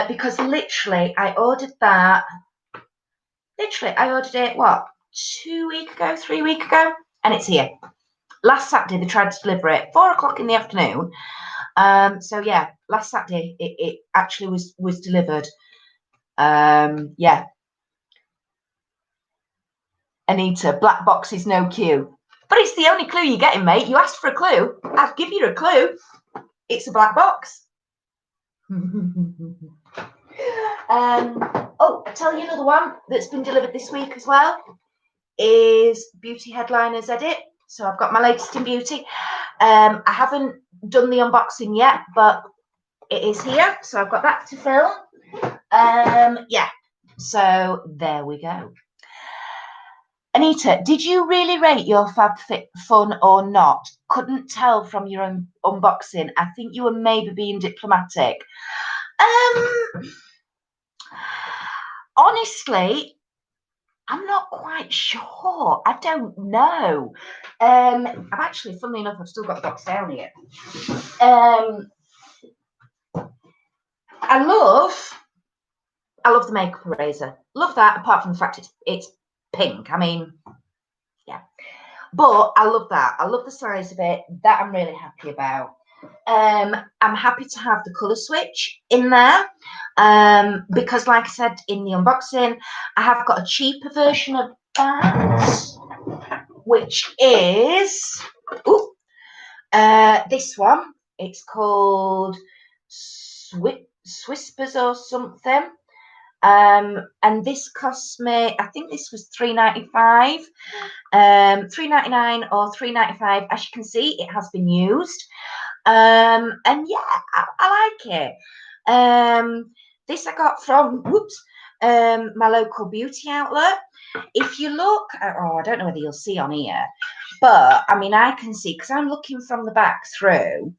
Because literally I ordered that Literally, I ordered it, what, 2 weeks ago, 3 weeks ago? And it's here. Last Saturday, they tried to deliver it, 4 o'clock in the afternoon. So yeah, last Saturday, it actually was delivered. Yeah. Anita, black box is no clue. But it's the only clue you're getting, mate. You asked for a clue. I'll give you a clue. It's a black box. Oh, I'll tell you another one that's been delivered this week as well is Beauty Headliners Edit. So I've got my latest in beauty. I haven't done the unboxing yet, but it is here. So I've got that to film. Yeah, so there we go. Anita, did you really rate your FabFitFun or not? Couldn't tell from your unboxing. I think you were maybe being diplomatic. Honestly, I'm not quite sure. I don't know. I've actually, funnily enough, I've still got the box down here. I love the makeup eraser. Love that, apart from the fact it's pink. I mean, yeah. But I love that. I love the size of it. That I'm really happy about. I'm happy to have the colour switch in there because, like I said in the unboxing, I have got a cheaper version of that, which is this one. It's called Swispers or something. And this cost me, I think this was $3.95, $3.99 or $3.95. As you can see, it has been used. And yeah, I like it. This I got from my local beauty outlet. If you look, I don't know whether you'll see on here, but I mean, I can see, because I'm looking from the back through,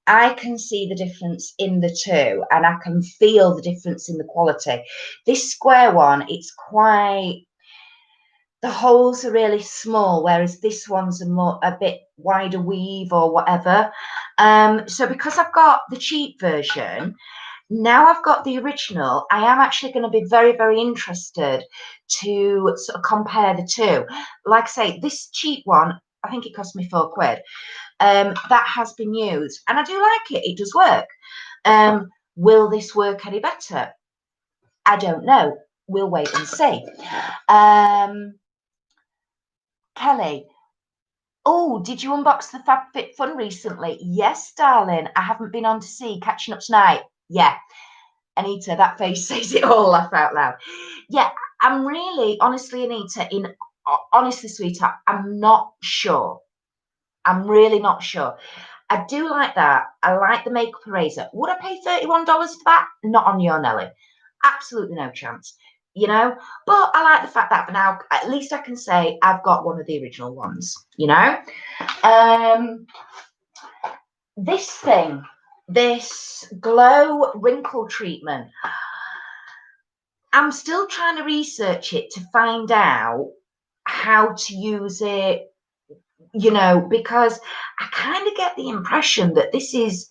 I can see the difference in the two, and I can feel the difference in the quality. This square one, it's quite, the holes are really small, whereas this one's a bit wider weave or whatever. So because I've got the cheap version, now I've got the original, I am actually going to be very, very interested to sort of compare the two. Like I say, this cheap one, I think it cost me £4. That has been used, and I do like it. It does work. Will this work any better? I don't know. We'll wait and see. Kelly, oh, did you unbox the FabFitFun recently? Yes, darling. I haven't been on to see. Catching up tonight. Yeah. Anita, that face says it all, laugh out loud. Yeah, I'm really, honestly, Anita, honestly, sweetheart, I'm not sure. I'm really not sure. I do like that. I like the makeup eraser. Would I pay $31 for that? Not on your Nelly. Absolutely no chance. You know, but I like the fact that now at least I can say I've got one of the original ones, you know. This thing, this glow wrinkle treatment, I'm still trying to research it to find out how to use it, you know, because I kind of get the impression that this is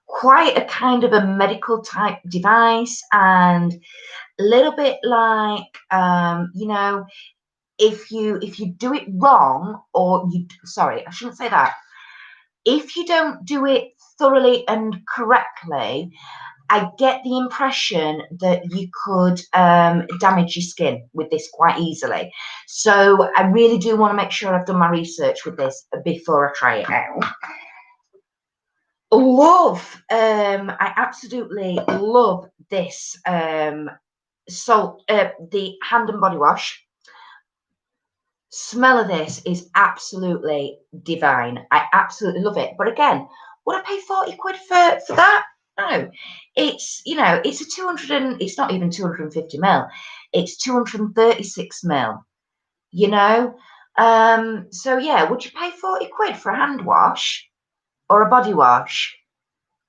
quite a kind of a medical type device, and a little bit like, you know, if you do it wrong, or sorry, I shouldn't say that. If you don't do it thoroughly and correctly, I get the impression that you could damage your skin with this quite easily. So I really do want to make sure I've done my research with this before I try it out. Love, I absolutely love this the hand and body wash. Smell of this is absolutely divine. I absolutely love it. But again, would I pay £40 for that? No. It's, you know, it's a 200 it's not even 250ml. It's 236ml, you know. So yeah, would you pay £40 for a hand wash or a body wash?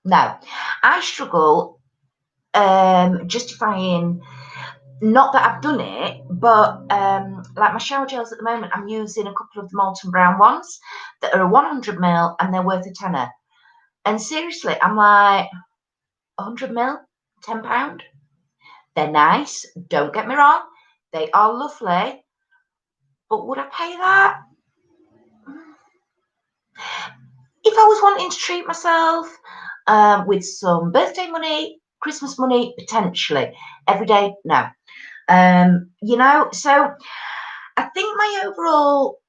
No. I struggle justifying, not that I've done it, but like my shower gels at the moment, I'm using a couple of the Molten Brown ones that are a 100ml and they're worth a tenner. And seriously, I'm like, 100ml, £10. They're nice, don't get me wrong. They are lovely, but would I pay that? If I was wanting to treat myself with some birthday money, Christmas money, potentially. Every day, no. So I think my overall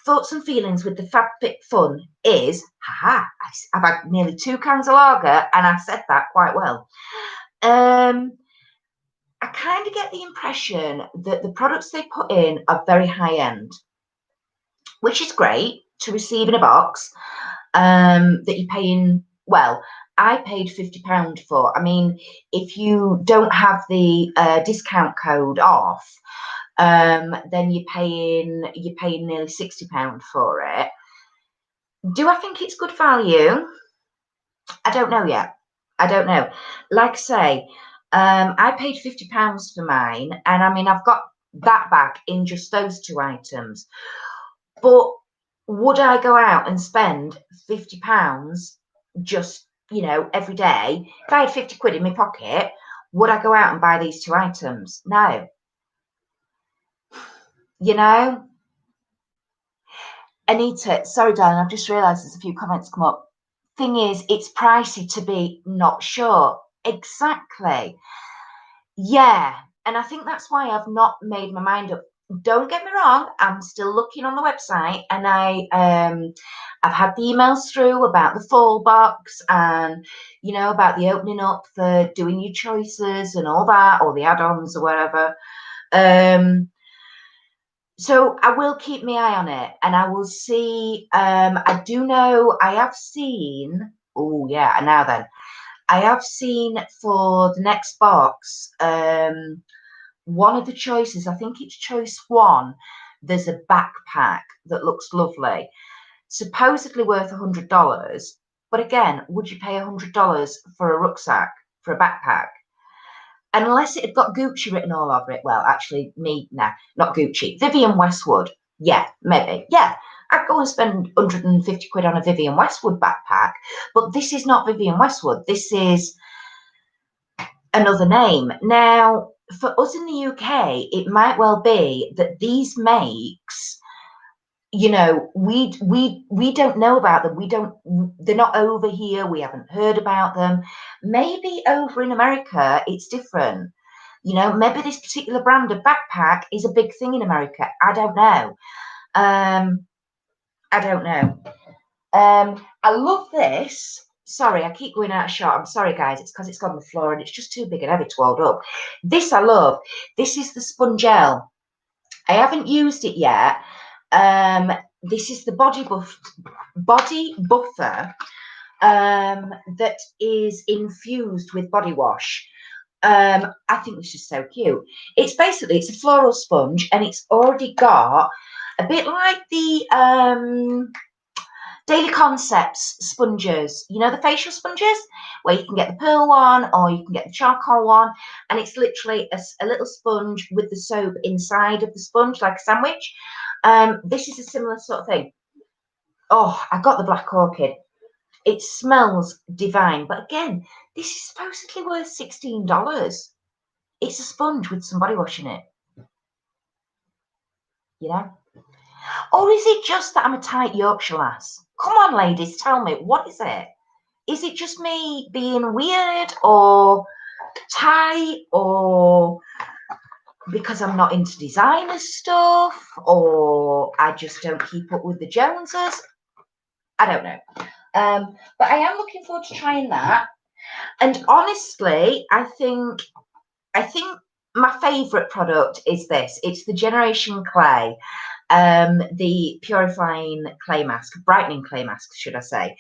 thoughts and feelings with the FabFitFun is, I've had nearly 2 cans of lager, and I said that quite well. I kind of get the impression that the products they put in are very high end, which is great to receive in a box, that you're paying. Well, I paid £50 for. I mean, if you don't have the discount code off, then you're paying nearly £60 for it. Do I think it's good value? I don't know yet. I don't know. Like I say, I paid £50 for mine, and I mean, I've got that back in just those 2 items. But would I go out and spend £50 just, every day? If I had 50 quid in my pocket, would I go out and buy these 2 items? No. Anita, sorry, darling, I've just realised there's a few comments come up. Thing is, it's pricey to be not sure. Exactly. Yeah. And I think that's why I've not made my mind up. Don't get me wrong, I'm still looking on the website, and I've had the emails through about the fall box, and about the opening up for doing your choices and all that, or the add-ons or whatever. So I will keep my eye on it, and I will see. I do know I have seen. Oh yeah, and now then, I have seen for the next box. One of the choices, I think it's choice 1. There's a backpack that looks lovely, supposedly worth $100. But again, would you pay $100 for a rucksack, for a backpack? Unless it had got Gucci written all over it. Well, actually, not Gucci. Vivienne Westwood. Yeah, maybe. Yeah, I'd go and spend 150 quid on a Vivienne Westwood backpack. But this is not Vivienne Westwood. This is another name. Now, for us in the UK, it might well be that these makes, we don't know about them. They're not over here. We haven't heard about them. Maybe over in America, it's different. Maybe this particular brand of backpack is a big thing in America. I don't know. I love this. Sorry, I keep going out of shot. I'm sorry, guys. It's because it's got on the floor and it's just too big and heavy to hold up. This I love. This is the Spongelle. I haven't used it yet. This is the body buffer that is infused with body wash. I think this is so cute. It's a floral sponge, and it's already got a bit like the Daily Concepts sponges, the facial sponges, where you can get the pearl one or you can get the charcoal one, and it's literally a little sponge with the soap inside of the sponge, like a sandwich. This is a similar sort of thing. Oh, I got the Black Orchid. It smells divine, but again, this is supposedly worth $16. It's a sponge with some body wash in it. Or is it just that I'm a tight Yorkshire lass? Come on, ladies, tell me, what is it? Is it just me being weird or tight, or because I'm not into designer stuff, or I just don't keep up with the Joneses? I don't know. But I am looking forward to trying that. And honestly, I think my favourite product is this. It's the Generation Clay, the purifying clay mask, brightening clay mask, should I say.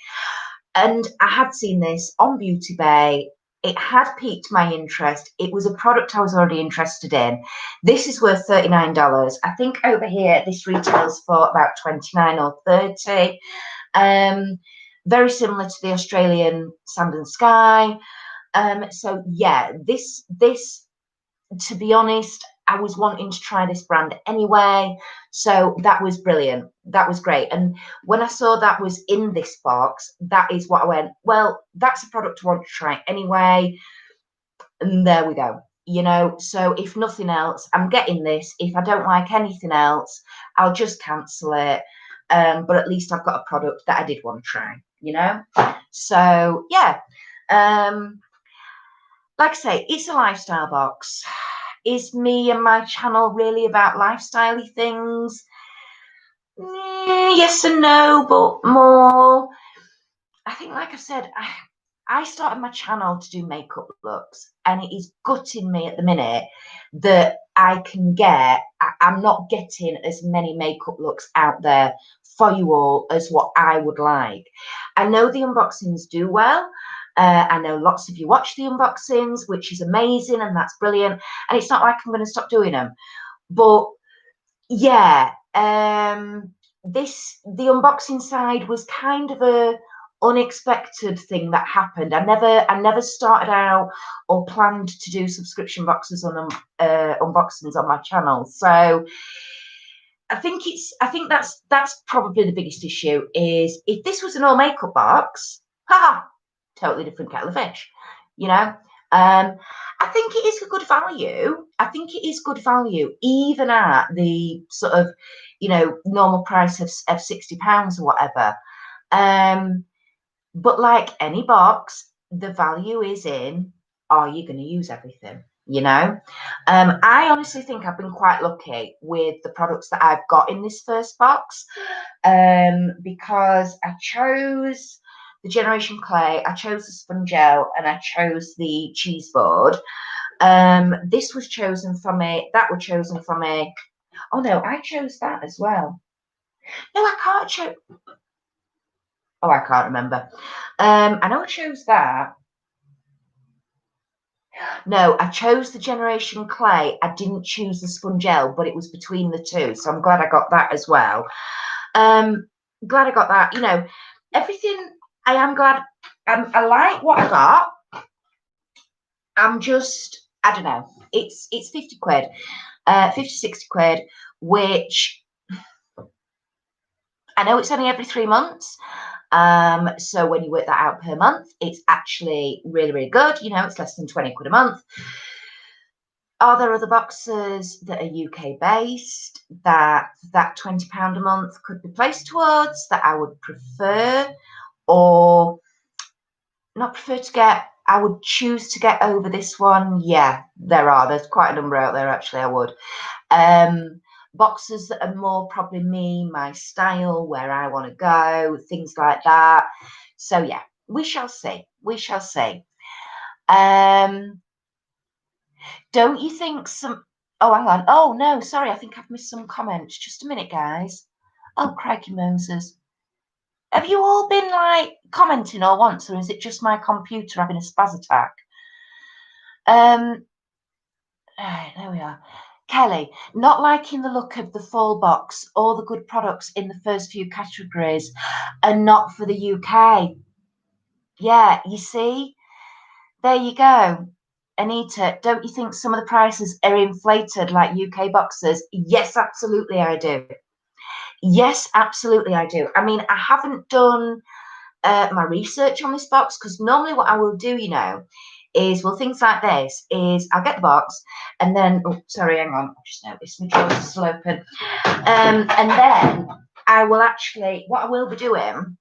And I had seen this on Beauty Bay. It had piqued my interest. It was a product I was already interested in. This is worth $39. I think over here this retails for about $29 or $30. Very similar to the Australian Sand and Sky. So yeah, this, to be honest, I was wanting to try this brand anyway. So that was brilliant. That was great. And when I saw that was in this box, that is what I went, well, that's a product I want to try anyway. And there we go. you know, so if nothing else, I'm getting this. If I don't like anything else, I'll just cancel it. But at least I've got a product that I did want to try, you know. So yeah, like I say, it's a lifestyle box. Is me and my channel really about lifestyle-y things? Yes and no, but more, I think, like I said, I started my channel to do makeup looks, and it is gutting me at the minute that I'm not getting as many makeup looks out there for you all as what I would like. I know the unboxings do well. I know lots of you watch the unboxings, which is amazing, and that's brilliant. And it's not like I'm going to stop doing them. But yeah, the unboxing side was kind of a unexpected thing that happened. I never started out or planned to do subscription boxes on unboxings on my channel. So I think that's probably the biggest issue. Is if this was an all makeup box, haha, totally different kettle of fish, you know. I think it is a good value. I think it is good value, even at the sort of, you know, normal price of £60 or whatever. But like any box, the value is in, are you going to use everything? You know, I honestly think I've been quite lucky with the products that I've got in this first box, because I chose the Generation Clay, I chose the Sponge Gel, and I chose the cheese board. This was chosen for me, that was chosen for me. Oh no, I chose that as well. No, I can't choose. Oh, I can't remember. I know I chose that. No, I chose the Generation Clay. I didn't choose the Sponge Gel, but it was between the two. So I'm glad I got that as well. Glad I got that. You know, everything, I am glad. I like what I got. I'm just, I don't know. It's 50 quid, 50, 60 quid, which I know it's only every 3 months. So when you work that out per month, it's actually really, really good. You know, it's less than 20 quid a month. Are there other boxes that are UK based that £20 a month could be placed towards that I would prefer, or not prefer to get? I would choose to get over this one. Yeah, there are. There's quite a number out there, actually. I would. Boxes that are more probably me, my style, where I want to go, things like that. So yeah, we shall see. We shall see. Don't you think some... Oh, hang on. Oh, no, sorry. I think I've missed some comments. Just a minute, guys. Oh, crikey Moses. Have you all been, like, commenting all once, or is it just my computer having a spaz attack? Right, there we are. Kelly, not liking the look of the fall box. All the good products in the first few categories are not for the UK. Yeah, you see? There you go. Anita, don't you think some of the prices are inflated like UK boxes? Yes, absolutely I do. Yes, absolutely I do. I mean, I haven't done my research on this box, because normally what I will do, you know, is, well, things like this is I'll get the box and then, oh, sorry, hang on, I just noticed my drawers are still open. And then I will actually, what I will be doing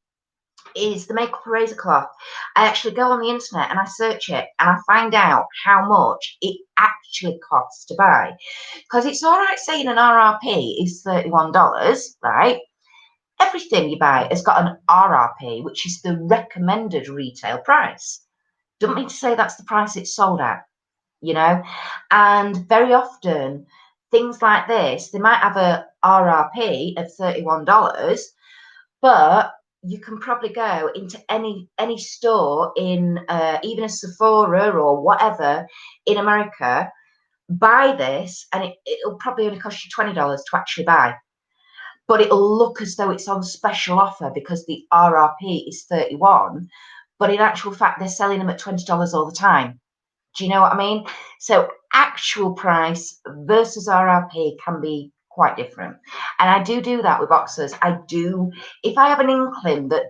is the makeup eraser cloth. I actually go on the internet and I search it and I find out how much it actually costs to buy. Because it's all right saying an RRP is $31, right? Everything you buy has got an RRP, which is the recommended retail price. Doesn't mean to say that's the price it's sold at, you know? And very often, things like this, they might have a RRP of $31, but you can probably go into any store in even a Sephora or whatever in America, buy this, and it'll probably only cost you $20 to actually buy. But it'll look as though it's on special offer because the RRP is 31, but in actual fact, they're selling them at $20 all the time. Do you know what I mean? So actual price versus RRP can be quite different. And I do that with boxes. I do, if I have an inkling that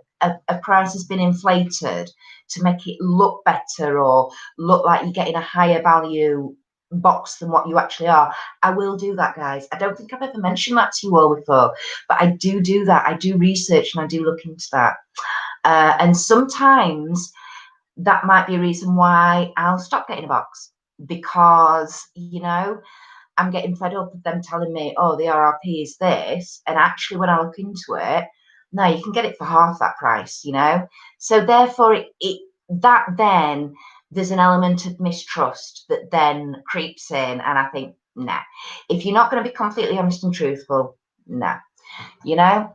a price has been inflated to make it look better or look like you're getting a higher value box than what you actually are. I will do that, guys. I don't think I've ever mentioned that to you all before, but I do that. I do research and I do look into that. And sometimes that might be a reason why I'll stop getting a box, because, you know, I'm getting fed up of them telling me, oh, the RRP is this. And actually, when I look into it, no, you can get it for half that price, you know? So therefore, that then there's an element of mistrust that then creeps in. And I think, nah, if you're not going to be completely honest and truthful, nah, you know?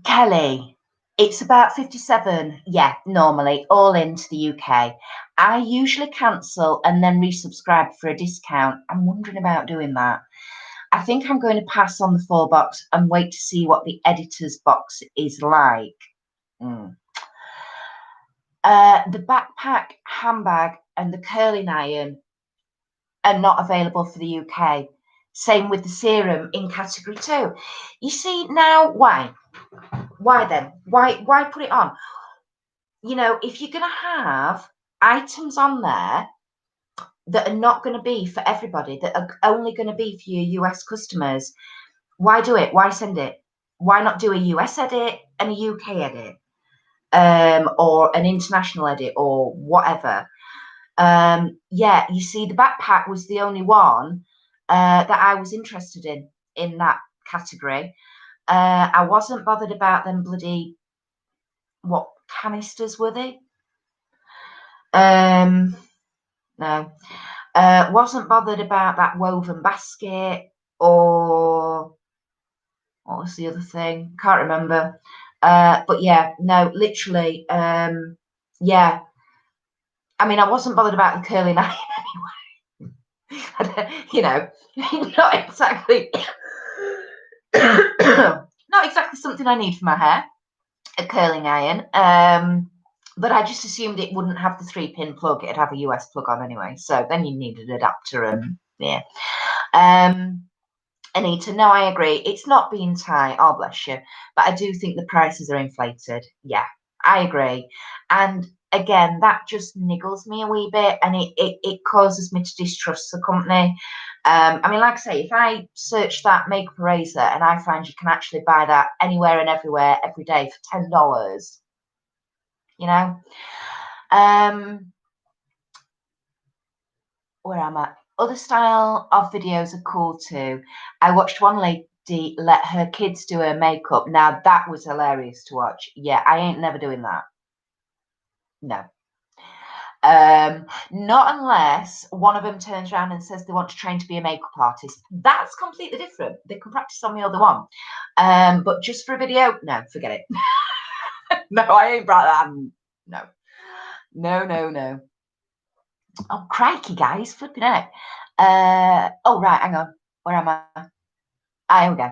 Kelly, it's about 57. Yeah, normally, all into the UK. I usually cancel and then resubscribe for a discount. I'm wondering about doing that. I think I'm going to pass on the 4 box and wait to see what the editor's box is like. The backpack, handbag, and the curling iron are not available for the UK. Same with the serum in category 2. You see, now, why? Why then? Why put it on? You know, if you're going to have items on there that are not going to be for everybody, that are only going to be for your US customers, why do it? Why send it? Why not do a US edit and a UK edit? Or an international edit or whatever. Yeah, you see, the backpack was the only one that I was interested in that category. I wasn't bothered about them bloody, what canisters were they? No. Wasn't bothered about that woven basket, or what was the other thing? Can't remember. But yeah, no, literally, yeah. I mean, I wasn't bothered about the curling iron anyway. You know, not exactly, not exactly something I need for my hair, a curling iron. But I just assumed it wouldn't have the 3-pin plug. It'd have a US plug on anyway. So then you need an adapter, and yeah. Anita, no, I agree. It's not being tight. Oh, bless you. But I do think the prices are inflated. Yeah, I agree. And again, that just niggles me a wee bit, and it causes me to distrust the company. I mean, like I say, if I search that makeup eraser and I find you can actually buy that anywhere and everywhere every day for $10, you know, where am I? Other style of videos are cool too. I watched one lady let her kids do her makeup. Now that was hilarious to watch. Yeah, I ain't never doing that. No. Not unless one of them turns around and says they want to train to be a makeup artist. That's completely different. They can practice on the other one. But just for a video, no, forget it. No, I ain't brought that. No. No. Oh, crikey, guys, flipping out. Oh, right, hang on. Where am I? Here we go.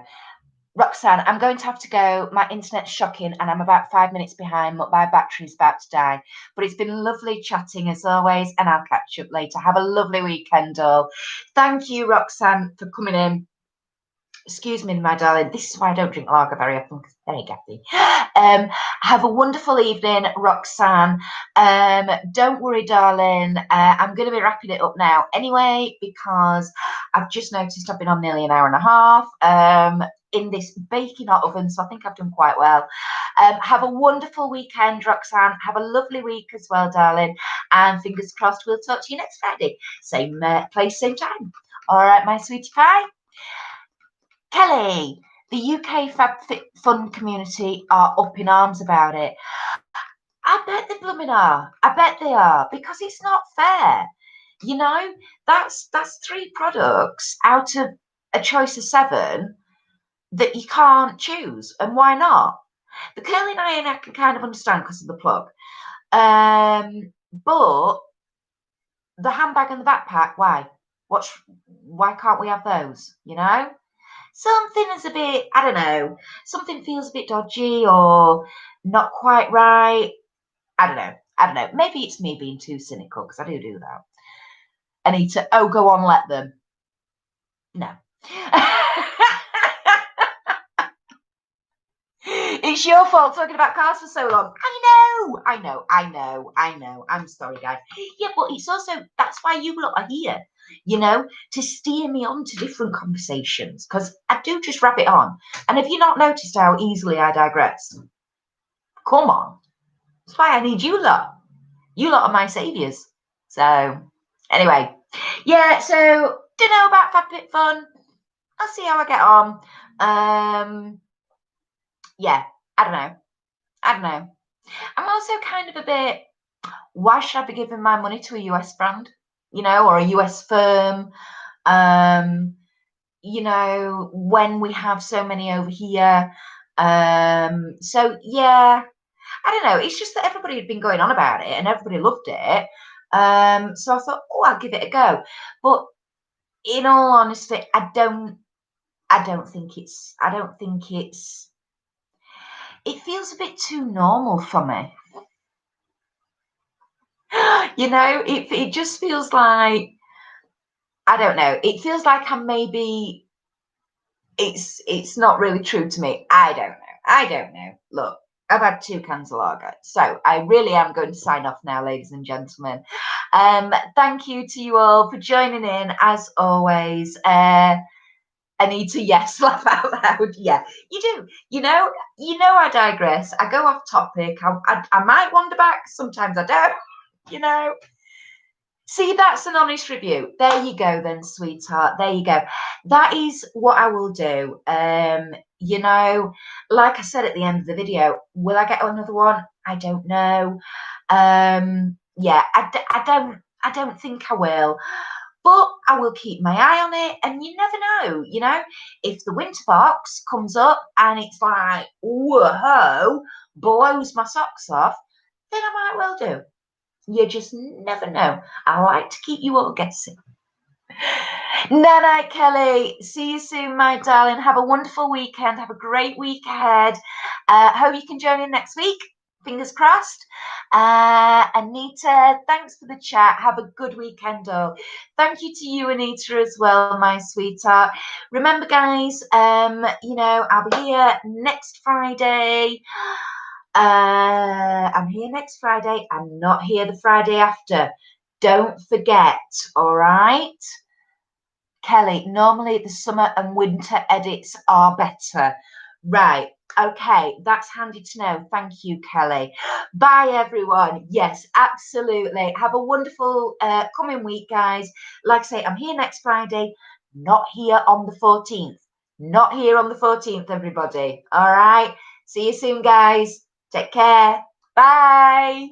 Roxanne, I'm going to have to go. My internet's shocking and I'm about 5 minutes behind. My battery's about to die. But it's been lovely chatting as always, and I'll catch up later. Have a lovely weekend, all. Thank you, Roxanne, for coming in. Excuse me, my darling. This is why I don't drink lager very often, because it's very gassy. Have a wonderful evening, Roxanne. Don't worry, darling. I'm going to be wrapping it up now anyway, because I've just noticed I've been on nearly an hour and a half in this baking hot oven, so I think I've done quite well. Have a wonderful weekend, Roxanne. Have a lovely week as well, darling. And fingers crossed we'll talk to you next Friday. Same place, same time. All right, my sweetie pie. Kelly, the UK FabFitFun community are up in arms about it. I bet they blooming are. I bet they are, because it's not fair. You know, that's 3 products out of a choice of 7 that you can't choose. And why not? The curling iron I can kind of understand because of the plug. But the handbag and the backpack, why? Why can't we have those? You know? Something is a bit, I don't know, something feels a bit dodgy or not quite right. I don't know. Maybe it's me being too cynical, because I do that. Anita, oh, go on, let them. No. It's It's your fault talking about cars for so long. I know. I'm sorry, guys. Yeah, but it's also, that's why you lot are here, to steer me on to different conversations, because I do just wrap it on. And have you not noticed how easily I digress? Come on. That's why I need you lot. You lot are my saviours. So, anyway, yeah, so, don't know about Fabfit Fun. I'll see how I get on. Yeah, I don't know. I'm also kind of a bit, why should I be giving my money to a US brand, or a US firm, when we have so many over here? So yeah, I don't know. It's just that everybody had been going on about it and everybody loved it. So I thought, oh, I'll give it a go. But in all honesty, I don't think it feels a bit too normal for me. It just feels like, I don't know. It feels like I'm maybe, it's not really true to me. I don't know. Look, I've had 2 cans of lager, so I really am going to sign off now, ladies and gentlemen. Thank you to you all for joining in, as always. Anita, yes, laugh out loud. Yeah, you do. I digress. I go off topic. I might wander back. Sometimes I don't. See, that's an honest review. There you go then, sweetheart. There you go. That is what I will do. Like I said at the end of the video, will I get another one? I don't know. Yeah, I don't think I will. But I will keep my eye on it, and you never know, if the winter box comes up and it's like, whoa, blows my socks off, then I might well do. You just never know. I like to keep you all guessing. Night, Kelly. See you soon, my darling. Have a wonderful weekend. Have a great week ahead. Hope you can join in next week. Fingers crossed. Anita, thanks for the chat. Have a good weekend, all. Thank you to you, Anita, as well, my sweetheart. Remember, guys, I'll be here next Friday. I'm here next Friday. I'm not here the Friday after. Don't forget, all right? Kelly, normally the summer and winter edits are better. Right. Okay, that's handy to know. Thank you, Kelly. Bye, everyone. Yes, absolutely. Have a wonderful coming week, guys. Like I say, I'm here next Friday, not here on the 14th. Not here on the 14th, everybody. All right. See you soon, guys. Take care. Bye.